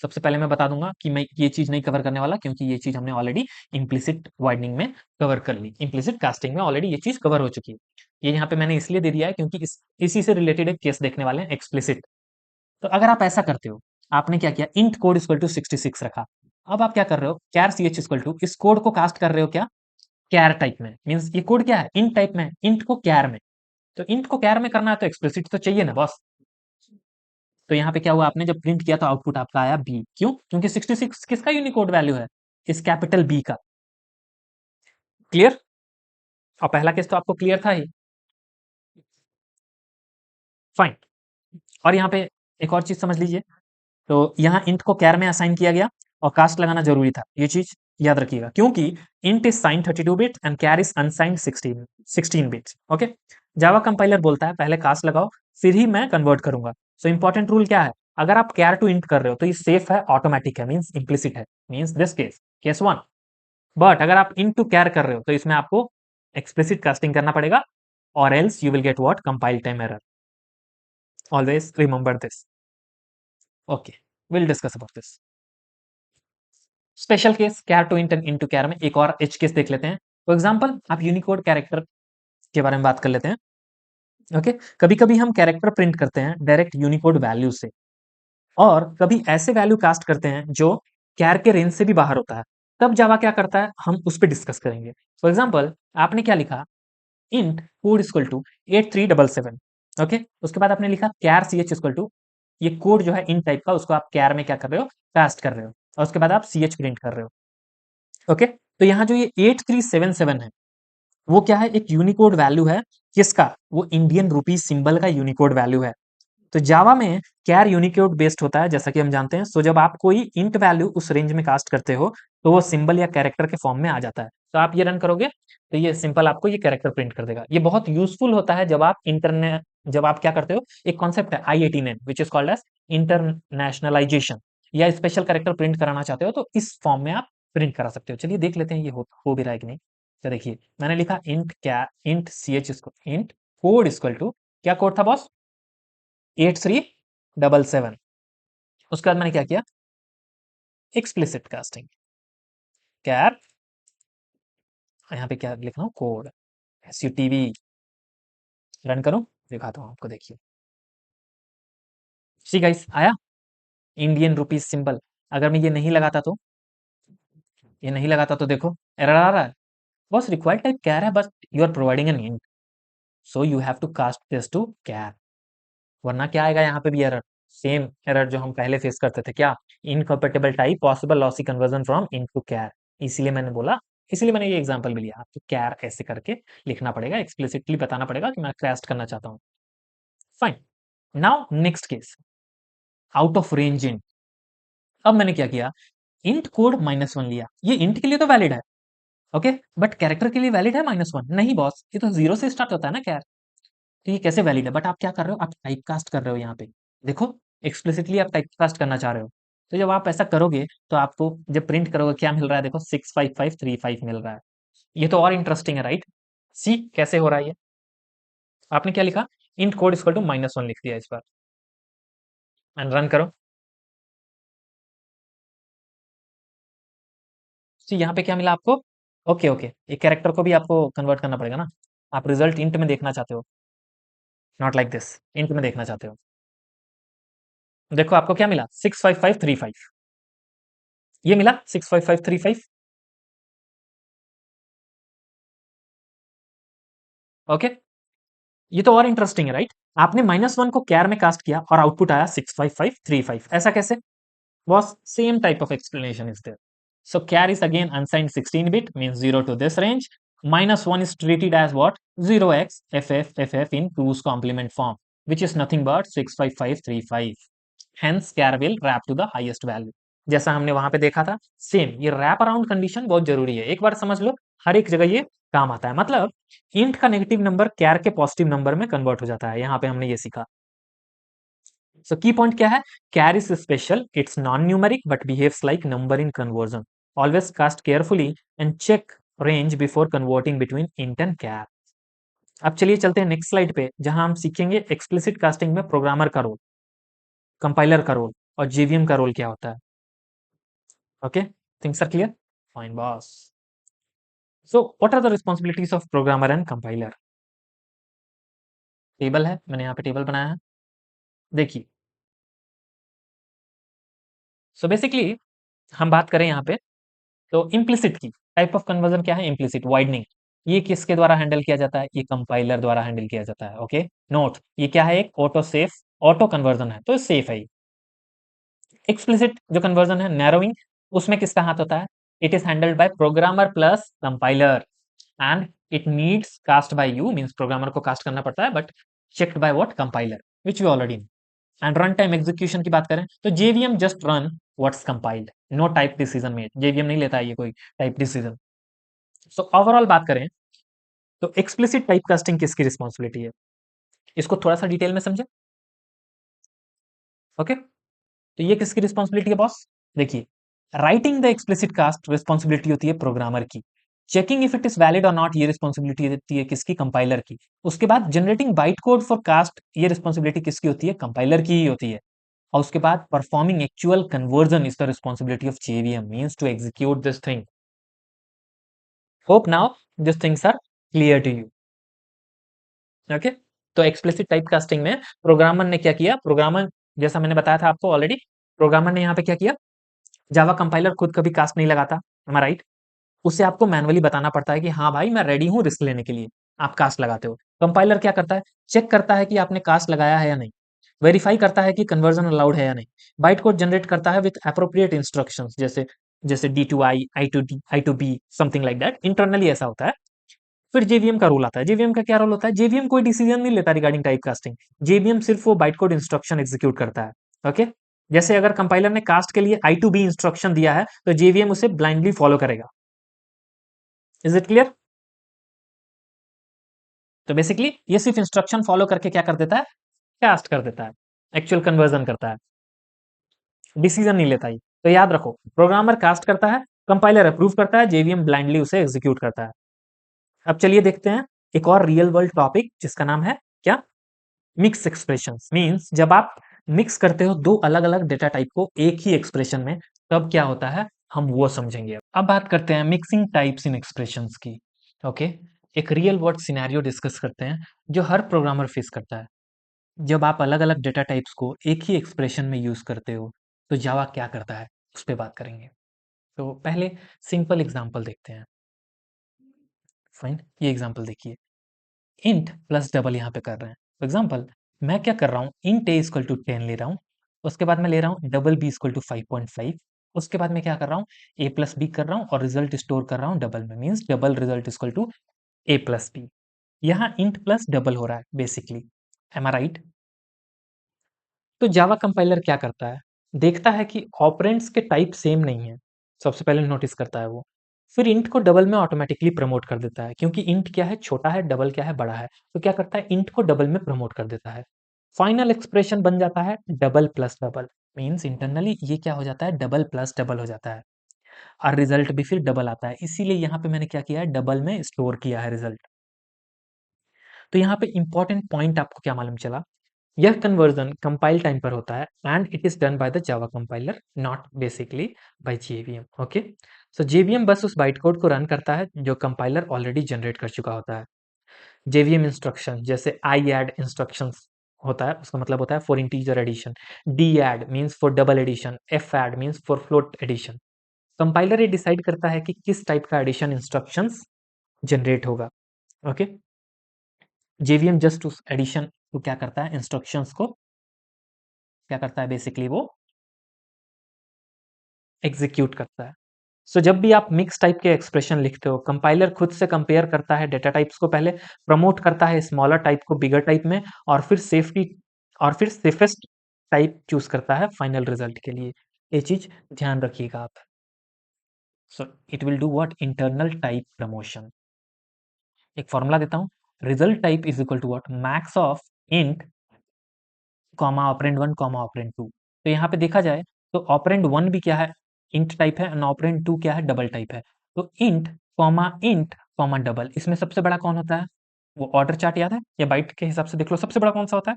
सबसे पहले मैं बता दूंगा कि मैं ये चीज नहीं कवर करने वाला क्योंकि ये चीज हमने ऑलरेडी इम्प्लिसिट वाइडनिंग में कवर कर ली, इम्प्लिसिट कास्टिंग में ऑलरेडी ये चीज कवर हो चुकी है। ये यहाँ पे मैंने इसलिए दे दिया है क्योंकि इसी से रिलेटेड एक केस देखने वाले हैं एक्सप्लिसिट। तो अगर आप ऐसा करते हो, आपने क्या किया, इंट कोड इक्वल टू 66 रखा। अब आप क्या कर रहे हो, कैर सी एच इक्वल टू, इस कोड को कास्ट कर रहे हो क्या, कैर टाइप में, मीन्स ये कोड क्या है, इंट टाइप में, इंट को कैर में। तो इंट को कैर में करना है तो एक्सप्लिसिट तो चाहिए ना बॉस। तो यहाँ पे क्या हुआ, आपने जब प्रिंट किया तो आउटपुट आपका आया बी, क्यों, क्योंकि 66 किसका यूनिकोड वैल्यू है, इस कैपिटल बी का। क्लियर, और पहला केस तो आपको क्लियर था ही, फाइन। और यहाँ पे एक और चीज समझ लीजिए, तो यहाँ इंट को कैर में असाइन किया गया और कास्ट लगाना जरूरी था, ये चीज याद रखिएगा, क्योंकि int is sign 32 bit and char is unsigned 16 bits. Okay, Java compiler बोलता है पहले कास्ट लगाओ फिर ही मैं कन्वर्ट करूंगा। सो इंपॉर्टेंट रूल क्या है, अगर आप कैर टू इंट कर रहे हो तो ये सेफ है, ऑटोमेटिक है, मींस इम्प्लिसिट है, means this case, case 1। But अगर आप इंट टू कैर कर रहे हो तो इसमें आपको एक्सप्लिसिट कास्टिंग करना पड़ेगा, और else you will get what, compile time error. Always remember this. Okay, will discuss about this. Special case char to into char में एक और एच केस देख लेते हैं। फॉर एग्जाम्पल आप यूनिकोड कैरेक्टर के बारे में बात कर लेते हैं। ओके, कभी कभी हम कैरेक्टर प्रिंट करते हैं डायरेक्ट यूनिकोड वैल्यू से, और कभी ऐसे वैल्यू कास्ट करते हैं जो कैर के रेंज से भी बाहर होता है। तब जावा क्या करता है, हम उस पर डिस्कस करेंगे। फॉर एग्जाम्पल आपने क्या लिखा, int code equal to 8377। Okay, उसके बाद आपने लिखा char C H equal to, ये कोड जो है इन टाइप का, उसको आप कैर में क्या कर रहे हो, कास्ट कर रहे हो, और उसके बाद आप सी एच प्रिंट कर रहे हो। ओके, तो यहाँ जो ये 8377 है वो क्या है, एक यूनिकोड वैल्यू है। किसका, वो इंडियन रुपी सिंबल का यूनिकोड वैल्यू है। तो जावा में कैर यूनिकोड बेस्ड होता है जैसा कि हम जानते हैं। सो जब आप कोई इंट वैल्यू उस रेंज में कास्ट करते हो तो वो सिंबल या कैरेक्टर के फॉर्म में आ जाता है। तो आप ये रन करोगे तो ये सिंपल आपको ये कैरेक्टर प्रिंट कर देगा। ये बहुत यूजफुल होता है जब आप क्या करते हो, एक कॉन्सेप्ट है I18N which is called as internationalization, या स्पेशल कैरेक्टर प्रिंट कराना चाहते हो तो इस फॉर्म में आप प्रिंट करा सकते हो। चलिए देख लेते हैं ये हो भी रहा है कि नहीं। तो देखिए मैंने लिखा int c h int code equal to, क्या कोड था बॉस, 8377। उसके बाद मैंने क्या किया, एक्सप्लिसिट कास्टिंग कैर, यहाँ पे क्या लिख रहा हूँ, कोड SUTV। रन करूं, दिखाता हूँ आपको, देखिए। सी गाइस, आया इंडियन रुपीज सिंबल। अगर मैं ये नहीं लगाता तो देखो एरर आ रहा है। बस रिक्वायर्ड टाइप कैर है, बस you are providing an int, so you have to cast this to char. वरना क्या आएगा यहाँ पे भी एरर, सेम एरर जो हम पहले फेस करते थे, क्या, incompatible type possible lossy conversion from int to char. इसीलिए मैंने बोला, इसीलिए मैंने ये एग्जांपल भी लिया, आपको कैर ऐसे करके लिखना पड़ेगा, एक्सप्लिसिटली बताना पड़ेगा कि मैं कास्ट करना चाहता हूँ। Fine, now next case, out of range int. अब मैंने क्या किया, इंट कोड -1 लिया। ये इंट के लिए तो वैलिड है, ओके, बट कैरेक्टर के लिए वैलिड है -1 नहीं बॉस, ये तो जीरो से स्टार्ट होता है ना कैर, तो ये कैसे वैलिड है। बट आप क्या कर रहे हो, आप टाइप कास्ट कर रहे हो यहाँ पे, देखो एक्सप्लिसिटली आप टाइप कास्ट करना चाह रहे हो। तो जब आप ऐसा करोगे तो आपको जब प्रिंट करोगे क्या मिल रहा है, देखो 65535 मिल रहा है। ये तो और इंटरेस्टिंग है, राइट। सी कैसे हो रहा है ये, आपने क्या लिखा, इंट कोड इक्वल टू -1 लिख दिया इस बार, एंड रन करो। सी यहाँ पे क्या मिला आपको, ओके ओके, एक कैरेक्टर को भी आपको कन्वर्ट करना पड़ेगा ना, आप रिजल्ट इंट में देखना चाहते हो, नॉट लाइक दिस, इंट में देखना चाहते हो। देखो आपको क्या मिला, 65535, ये मिला 65535। ओके, ये तो और इंटरेस्टिंग है, राइट। आपने -1 को कैर में कास्ट किया और आउटपुट आया 65535, ऐसा कैसे, boss same type of explanation is there. So char is again unsigned 16-bit, means 0 to this range. -1 is treated as what? 0x FF in 2's complement form, which is nothing but 65535. Hence char will wrap to the highest value. जैसा हमने वहां पे देखा था, same ये wrap around condition बहुत जरूरी है, एक बार समझ लो, हर एक जगह ये काम आता है। मतलब इंट का नेगेटिव नंबर कैर के पॉजिटिव नंबर में कन्वर्ट हो जाता है, यहाँ पे हमने ये सीखा। सो की पॉइंट क्या है, char is special, it's non numeric but behaves like number in conversion. Always cast carefully and check range before converting between int and char. अब चलिए चलते हैं नेक्स्ट स्लाइड पे, जहां हम सीखेंगे एक्सप्लिसिट कास्टिंग में प्रोग्रामर का रोल, कंपाइलर का रोल और जेवीएम का रोल क्या होता है। Okay, things are clear, fine boss. So what are the responsibilities of programmer and compiler. Table है, मैंने यहाँ पे टेबल बनाया है, देखिए। सो बेसिकली हम बात करें यहाँ पे, तो इम्प्लिसिट की टाइप ऑफ कन्वर्जन क्या है, इम्प्लिसिट वाइडनिंग। ये किसके द्वारा हैंडल किया जाता है, ये कंपाइलर द्वारा हैंडल किया जाता है। ओके, नोट, ये क्या है, एक ऑटो सेफ ऑटो कन्वर्जन है, तो सेफ है। एक्सप्लिसिट जो कन्वर्जन है, नैरोइंग, उसमें किसका हाथ होता है, it is handled by programmer plus compiler, and it needs cast by you, means programmer को कास्ट करना पड़ता है, but checked by what, compiler, which we already know. And run time execution की बात करें तो JVM just run what's compiled, no type decision made, JVM नहीं लेता है ये कोई टाइप डिसीजन। सो ओवरऑल बात करें तो एक्सप्लिसिट टाइप कास्टिंग किसकी रिस्पॉन्सिबिलिटी है, इसको थोड़ा सा डिटेल में समझे। ओके, तो ये किसकी रिस्पॉन्सिबिलिटी है बॉस, देखिए, writing the explicit cast responsibility होती है प्रोग्रामर की, checking if it is valid और नॉट ये रिस्पॉन्सिबिलिटी होती है किसकी, कंपाइलर की। उसके बाद generating byte code for cast, ये रिस्पॉन्सिबिलिटी किसकी होती है, कंपाइलर की ही होती है। और उसके बाद performing actual conversion is the responsibility of JVM means to execute this thing. Hope now this things are clear to you. Okay. तो एक्सप्लिसिट टाइप कास्टिंग में प्रोग्रामर ने क्या किया, प्रोग्रामर जैसा मैंने बताया था आपको ऑलरेडी, प्रोग्रामर ने यहाँ पे क्या किया, जावा कंपाइलर खुद कभी कास्ट नहीं लगाता, एम आई राइट. उससे आपको मैनुअली बताना पड़ता है कि हाँ भाई मैं रेडी हूँ रिस्क लेने के लिए, आप कास्ट लगाते हो. कंपाइलर क्या करता है, चेक करता है कि आपने कास्ट लगाया है या नहीं, वेरीफाई करता है कि कन्वर्जन अलाउड है या नहीं, बाइट कोड जनरेट करता है विद एप्रोप्रिएट इंस्ट्रक्शंस, जैसे जैसे D2I, I2D, I2B, something like that. Internally ऐसा होता है. फिर जेवीएम का रोल आता है. जेवीएम का क्या रोल होता है, जेवीएम कोई डिसीजन नहीं लेता रिगार्डिंग टाइप कास्टिंग. जेवीएम सिर्फ वो बाइट कोड इंस्ट्रक्शन एग्जीक्यूट करता है. ओके. जैसे अगर कंपाइलर ने कास्ट के लिए I2B इंस्ट्रक्शन दिया है तो जेवीएम उसे ब्लाइंडली फॉलो करेगा. Is it clear? तो बेसिकली ये सिर्फ इंस्ट्रक्शन फॉलो करके क्या कर देता है, कास्ट कर देता है, एक्चुअल कन्वर्जन करता है, डिसीजन नहीं लेता ही. तो याद रखो, प्रोग्रामर कास्ट करता है, कंपाइलर अप्रूव करता है, जेवीएम ब्लाइंडली उसे एग्जीक्यूट करता है. अब चलिए देखते हैं एक और रियल वर्ल्ड टॉपिक जिसका नाम है क्या, मिक्स एक्सप्रेशंस. मींस जब आप मिक्स करते हो दो अलग अलग डेटा टाइप को एक ही एक्सप्रेशन में, तब क्या होता है हम वो समझेंगे. अब बात करते हैं मिक्सिंग टाइप्स इन एक्सप्रेशंस की. ओके. एक रियल वर्ल्ड सिनेरियो डिस्कस करते हैं जो हर प्रोग्रामर फेस करता है. जब आप अलग अलग डेटा टाइप्स को एक ही एक्सप्रेशन में यूज करते हो तो जावा क्या करता है उस पर बात करेंगे. तो पहले सिंपल एग्जांपल देखते हैं. फाइन, ये एग्जांपल देखिए. इंट प्लस डबल यहाँ पे कर रहे हैं. फॉर एग्जाम्पल मैं क्या कर रहा हूँ, इंट ए इक्वल टू 10 ले रहा हूँ, उसके बाद मैं ले रहा हूँ डबल बी इक्वल टू 5.5, उसके बाद मैं क्या कर रहा हूँ, ए प्लस बी कर रहा हूँ और रिजल्ट स्टोर कर रहा हूँ डबल में, means double result equal to a plus b. यहाँ इंट प्लस डबल हो रहा है बेसिकली, एम आई राइट. तो जावा कंपाइलर क्या करता है, देखता है कि ऑपरेंड्स के टाइप सेम नहीं है, सबसे पहले नोटिस करता है वो. फिर इंट को डबल में ऑटोमेटिकली प्रमोट कर देता है, क्योंकि इंट क्या है छोटा है, डबल क्या है बड़ा है. तो क्या करता है, इंट को डबल में प्रमोट कर देता है. फाइनल एक्सप्रेशन बन जाता है double plus double, means internally ये क्या हो जाता है, डबल प्लस डबल हो जाता है. और रिजल्ट भी फिर डबल आता है, इसीलिए यहाँ पे मैंने क्या किया है, डबल में स्टोर किया है रिजल्ट. तो यहाँ पे इंपॉर्टेंट पॉइंट आपको क्या मालूम चला, यह कन्वर्जन कंपाइल टाइम पर होता है and it is done by the Java compiler, not basically bye JVM. Okay. So JVM बस उस बाइट कोड को रन करता है जो कंपाइलर ऑलरेडी जनरेट कर चुका होता है. जेवीएम इंस्ट्रक्शन जैसे आई एड इंस्ट्रक्शन होता है, उसका मतलब होता है for integer addition, D add means for double addition, F add means for float addition. Compiler ये डिसाइड करता है कि किस टाइप का एडिशन इंस्ट्रक्शंस जनरेट होगा. ओके. जेवीएम जस्ट उस एडिशन को क्या करता है, इंस्ट्रक्शंस को क्या करता है, बेसिकली वो एग्जीक्यूट करता है. सो जब भी आप मिक्स टाइप के एक्सप्रेशन लिखते हो, कंपाइलर खुद से कंपेयर करता है डेटा टाइप्स को, पहले प्रमोट करता है स्मॉलर टाइप को बिगर टाइप में, और फिर सेफेस्ट टाइप चूज करता है फाइनल रिजल्ट के लिए. ये चीज ध्यान रखिएगा आप. So it will do what, internal type promotion. एक फॉर्मूला देता हूँ, result type is equal to what, max of int comma operand 1 comma operand 2. तो यहाँ पे देखा जाए तो ऑपरेंड 1 भी क्या है, इंट टाइप है, और ऑपरेंड 2 क्या है, डबल टाइप है. तो इंट कॉमा डबल, इसमें सबसे बड़ा कौन होता है, वो ऑर्डर चार्ट याद है या बाइट के हिसाब से देख लो, सबसे बड़ा कौन सा होता है,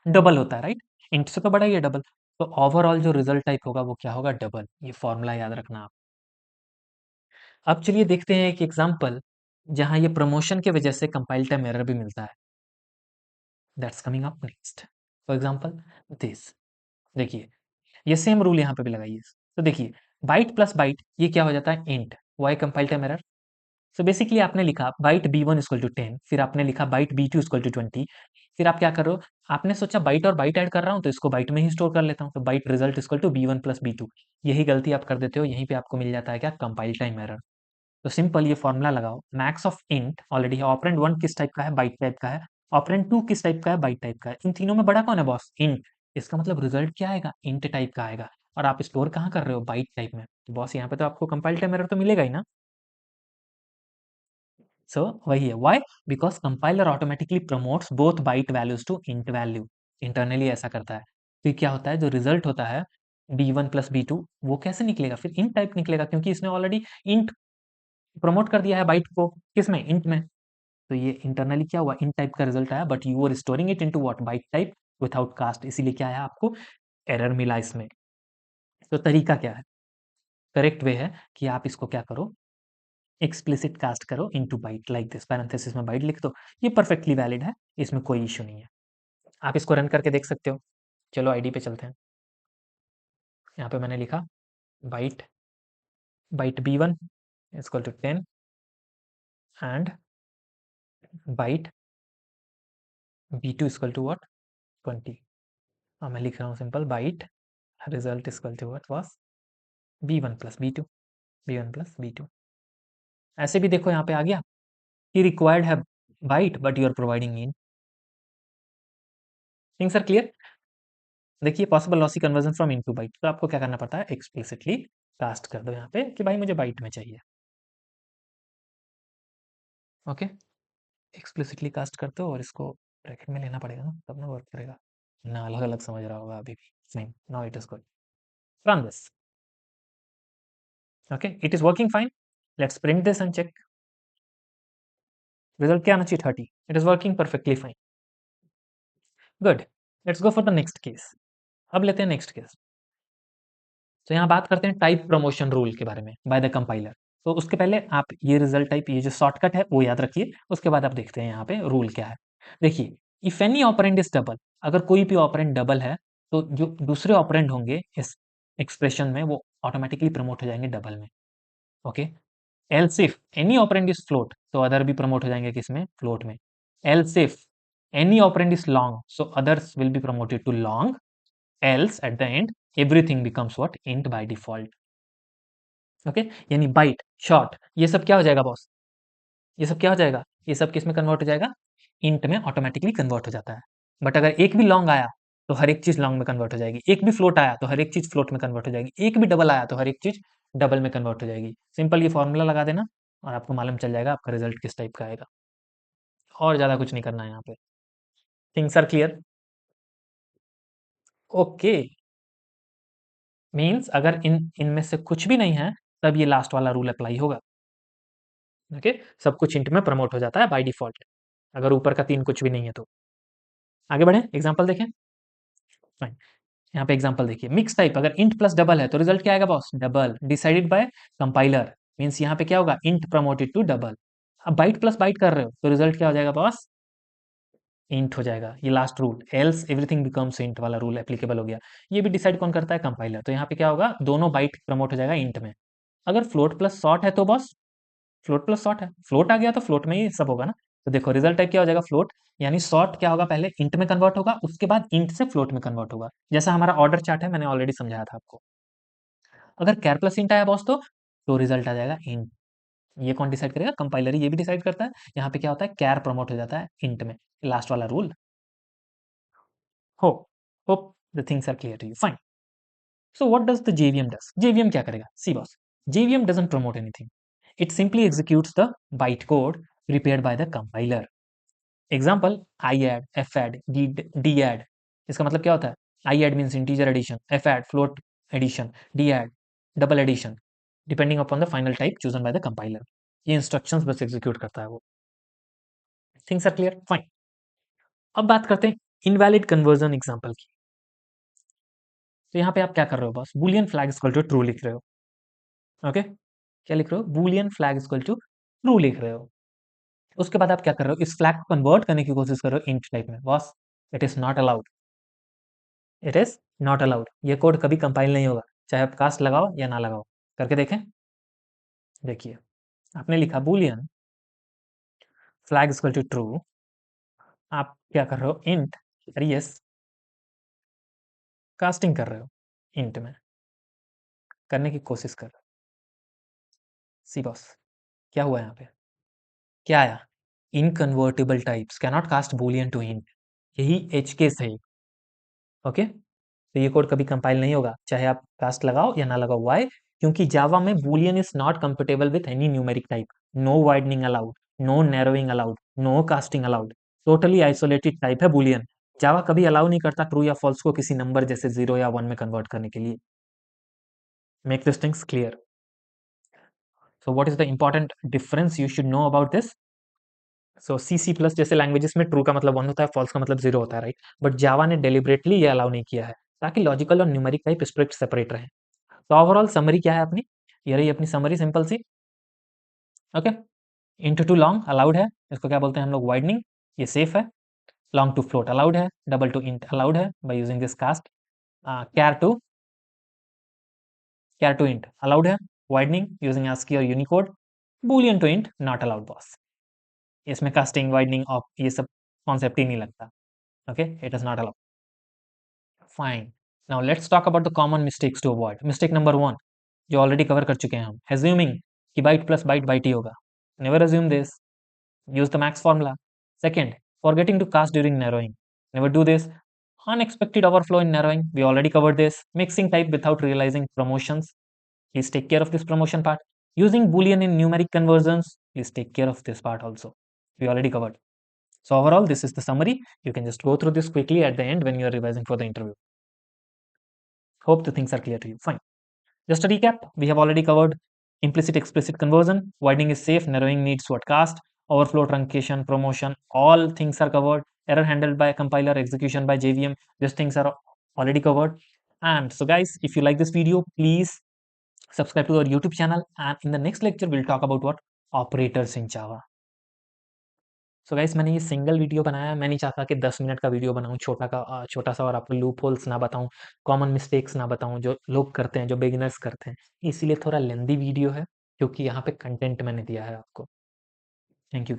डबल होता है राइट. इंट से तो बड़ा ही है डबल. तो ओवरऑल जो रिजल्ट टाइप होगा वो क्या होगा, डबल. ये फॉर्मूला याद रखना आप. अब चलिए देखते हैं एक एग्जाम्पल जहां ये प्रमोशन की वजह से कंपाइल टाइम एरर भी मिलता है. That's coming up next. For example this, देखिए ये सेम रूल यहाँ पे भी लगाइए. तो देखिए बाइट प्लस बाइट ये क्या हो जाता है, int. Why compile time error. So basically आपने लिखा बाइट b1 इक्वल टू 10, फिर आपने लिखा बाइट b2 इक्वल टू 20, फिर आप क्या कर रहे हो, आपने सोचा बाइट और बाइट ऐड कर रहा हूँ तो इसको बाइट में ही स्टोर कर लेता हूँ, तो byte result equal to b1 plus b2. यही गलती आप कर देते हो, यहीं पे आपको मिल जाता है क्या, कंपाइल टाइम एरर. तो सिंपल ये फॉर्मूला लगाओ, मैक्स ऑफ इंट ऑलरेडी है, ऑपरेंड 1 किस टाइप का है, बाइट टाइप का है, ऑपरेंड 2 किस टाइप का है, बाइट टाइप का है. इन तीनों में बड़ा कौन है बॉस, इंट. इसका मतलब रिजल्ट क्या आएगा, इंट टाइप का आएगा, और आप स्टोर कहाँ कर रहे हो, बाइट टाइप में. तो बॉस यहाँ पे तो आपको कंपाइल टाइम एरर तो मिलेगा ही ना. सो वही है, why, because compiler automatically promotes both byte values to int value, internally ऐसा करता है. फिर क्या होता है, जो रिजल्ट होता है b1 प्लस b2 वो कैसे निकलेगा, फिर इंट टाइप निकलेगा, क्योंकि इसने ऑलरेडी इंट प्रमोट कर दिया है बाइट को, किसमें, इंट में. तो ये इंटरनली क्या हुआ, इन टाइप का रिजल्ट आया, but you are storing it into what, byte type without cast, इसीलिए क्या है आपको एरर मिला इसमें। तो तरीका क्या है? करेक्ट वे है कि आप इसको क्या करो, एक्सप्लिसिट कास्ट करो into byte like this, parenthesis में बाइट लिख दो। ये परफेक्टली वैलिड है, इसमें कोई इश्यू नहीं है। आप इसको रन करके देख सकते हो। चलो आईडी पे चलते हैं। यहाँ पे मैंने लिखा byte byte b1 equal to 10 and byte b2 equal to what 20। अब मैं लिख रहा हूँ simple byte result equal to what was b1 plus b2, b1 plus b2। ऐसे भी देखो यहाँ पे आ गया कि रिक्वायर्ड है byte but you are providing int. Things are clear. देखिए possible lossy conversion from int to byte, तो आपको क्या करना पड़ता है, एक्सप्लिसिटली कास्ट कर दो यहाँ पे कि भाई मुझे बाइट में चाहिए। ओके, एक्सप्लिसिटली कास्ट करते हो और इसको ब्रैकेट में लेना पड़ेगा ना, तब ना वर्क करेगा, ना अलग अलग समझ रहा होगा अभी भी। Fine, now it is good, run this. Okay, it is working fine. Let's print this and check. Result क्या आना चाहिए 30, it is working perfectly fine. Good, let's go for the next case. अब लेते हैं नेक्स्ट केस। तो यहाँ बात करते हैं टाइप प्रमोशन रूल के बारे में बाय द कंपाइलर। तो उसके पहले आप ये रिजल्ट टाइप, ये जो शॉर्टकट है वो याद रखिए, उसके बाद आप देखते हैं यहाँ पे रूल क्या है। देखिए, if any operand is double, अगर कोई भी ऑपरेंड डबल है तो जो दूसरे ऑपरेंड होंगे इस एक्सप्रेशन में वो ऑटोमेटिकली प्रमोट हो जाएंगे डबल में। Okay, else if any operand is float, तो अदर भी प्रमोट हो जाएंगे किसमें, फ्लोट में। Else if any operand is long, so others will be promoted to long. else at the end everything becomes what, int by default। Okay, यानी bite, short, ये सब क्या हो जाएगा बॉस, ये सब क्या हो जाएगा, ये सब किस में कन्वर्ट हो जाएगा, इंट में ऑटोमेटिकली कन्वर्ट हो जाता है। बट अगर एक भी लॉन्ग आया तो हर एक चीज लॉन्ग में कन्वर्ट हो जाएगी, एक भी फ्लोट आया तो हर एक चीज फ्लोट में कन्वर्ट हो जाएगी, एक भी डबल आया तो हर एक चीज डबल में कन्वर्ट हो जाएगी। सिंपल ये फॉर्मूला लगा देना और आपको मालूम चल जाएगा आपका रिजल्ट किस टाइप का आएगा। और ज्यादा कुछ नहीं करना है यहाँ पे। Things are clear. Okay, means अगर इनमें से कुछ भी नहीं है तब ये लास्ट वाला रूल अप्लाई होगा। ओके, सब कुछ इंट में प्रमोट हो जाता है बाय डिफॉल्ट, अगर ऊपर का 3 कुछ भी नहीं है तो। आगे बढ़े, एग्जांपल देखें। फाइन, यहाँ पे एग्जांपल देखिए, मिक्स टाइप अगर इंट प्लस डबल है तो रिजल्ट क्या आएगा boss, double, decided by compiler. Means यहाँ पे क्या होगा, इंट प्रमोटेड टू डबल। अब बाइट प्लस बाइट कर रहे हो तो रिजल्ट क्या हो जाएगा बॉस, इंट हो जाएगा। ये last rule, else everything becomes int वाला रूल एप्लीकेबल हो गया। ये भी डिसाइड कौन करता है, कंपाइलर। तो यहाँ पे क्या होगा, दोनों बाइट प्रमोट हो जाएगा इंट में। अगर फ्लोट प्लस शॉर्ट है तो बॉस, फ्लोट प्लस शॉर्ट है, फ्लोट आ गया तो फ्लोट में ही सब होगा ना। तो देखो रिजल्ट टाइप क्या हो जाएगा, फ्लोट, यानी शॉर्ट क्या होगा, पहले इंट में कन्वर्ट होगा, उसके बाद इंट से फ्लोट में कन्वर्ट होगा, जैसा हमारा ऑर्डर चार्ट है, मैंने ऑलरेडी समझाया था आपको। अगर कैर प्लस इंट आया बॉस तो रिजल्ट आ जाएगा इंट। ये कौन डिसाइड करेगा, कंपाइलर ये भी डिसाइड करता है। यहाँ पे क्या होता है, कैर प्रमोट हो जाता है इंट में, लास्ट वाला रूल। हो hope the things are clear to you, fine. So what does the JVM does, JVM क्या करेगा, see boss, JVM doesn't promote anything, it simply executes the byte code prepared by the compiler. Example, I add, F add, D add. इसका मतलब क्या होता है, I add means integer addition, F add float addition, D add double addition, depending upon the final type chosen by the compiler. ये instructions बस execute करता है वो। Things are clear, fine. अब बात करते हैं इनवैलिड कन्वर्जन एग्जाम्पल की। तो यहाँ पे आप क्या कर रहे हो boss, boolean flag equal to true लिख रहे हो। ओके, क्या लिख रहे हो, boolean flag equal to true लिख रहे हो। उसके बाद आप क्या कर रहे हो, इस फ्लैग को कन्वर्ट करने की कोशिश कर रहे हो इंट टाइप में। Boss, it is not allowed, it is not allowed. ये कोड कभी कंपाइल नहीं होगा, चाहे आप कास्ट लगाओ या ना लगाओ। करके देखें। देखिए, आपने लिखा boolean flag equal to true, आप क्या कर रहे हो, इंट यस कास्टिंग कर रहे हो, इंट में करने की कोशिश कर रहे हो। सी बॉस, क्या हुआ यहाँ पे, क्या आया, inconvertible types cannot cast boolean to int, यही एच केस है। ओके, तो ये कोड कभी कंपाइल नहीं होगा, चाहे आप कास्ट लगाओ या ना लगाओ। वाई, क्योंकि जावा में boolean is not compatible with any numeric type, no widening allowed, no narrowing allowed, no casting allowed, totally isolated type है बूलियन। जावा कभी अलाउ नहीं करता ट्रू या फॉल्स को किसी नंबर जैसे 0 या 1 में कन्वर्ट करने के लिए। Make this things clear. So what is the important difference you should know about this. So C plus जैसे लैंग्वेजेस में ट्रू का मतलब 1 होता है, फॉल्स का मतलब 0 होता है, राइट। बट जावा ने डेलिबरेटली ये अलाउ नहीं किया है। ताकि लॉजिकल और न्यूमेरिक टाइप स्ट्रिक्ट सेपरेट रहे। तो ओवरऑल समरी क्या है अपनी, ये रही अपनी समरी सिंपल सी। Okay, int to long allowed है, इसको क्या बोलते हैं हम लोग, वाइडनिंग, ये सेफ है। लॉन्ग टू फ्लोट अलाउड है, डबल टू इंट अलाउड है by using this cast. Char to int allowed है, वाइडनिंग यूजिंग ASCII और Unicode. Boolean to int not allowed boss, इसमें कास्टिंग वाइडनिंग ऑफ ये सब concept ही नहीं लगता। Okay, it is not allowed. Fine, now let's talk about the common mistakes to avoid. Mistake number 1 जो already cover कर चुके हैं हम, एज्यूमिंग कि बाइट प्लस बाइट बाइट ही होगा। Never assume this, use the max formula. Second, forgetting to cast during narrowing. Never do this. Unexpected overflow in narrowing. We already covered this. Mixing type without realizing promotions. Please take care of this promotion part. Using Boolean in numeric conversions. Please take care of this part also. We already covered. So overall, this is the summary. You can just go through this quickly at the end when you are revising for the interview. Hope the things are clear to you. Fine. Just a recap, we have already covered implicit explicit conversion, widening is safe, narrowing needs what cast, overflow, truncation, promotion, all things are covered, error handled by compiler, execution by JVM, these things are already covered. And so guys, if you like this video, please subscribe to our YouTube channel, and in the next lecture we'll talk about what operators in Java. So guys, मैंने ये single video बनाया, मैं नहीं चाहता कि 10 minute का video बनाऊँ छोटा सा और आपको लूप होल्स ना बताऊँ, कॉमन मिस्टेक्स ना बताऊँ जो लोग करते हैं, जो बिगिनर्स करते हैं। इसीलिए थोड़ा लेंदी वीडियो है, क्योंकि यहाँ पे कंटेंट मैंने दिया है आपको। Thank you.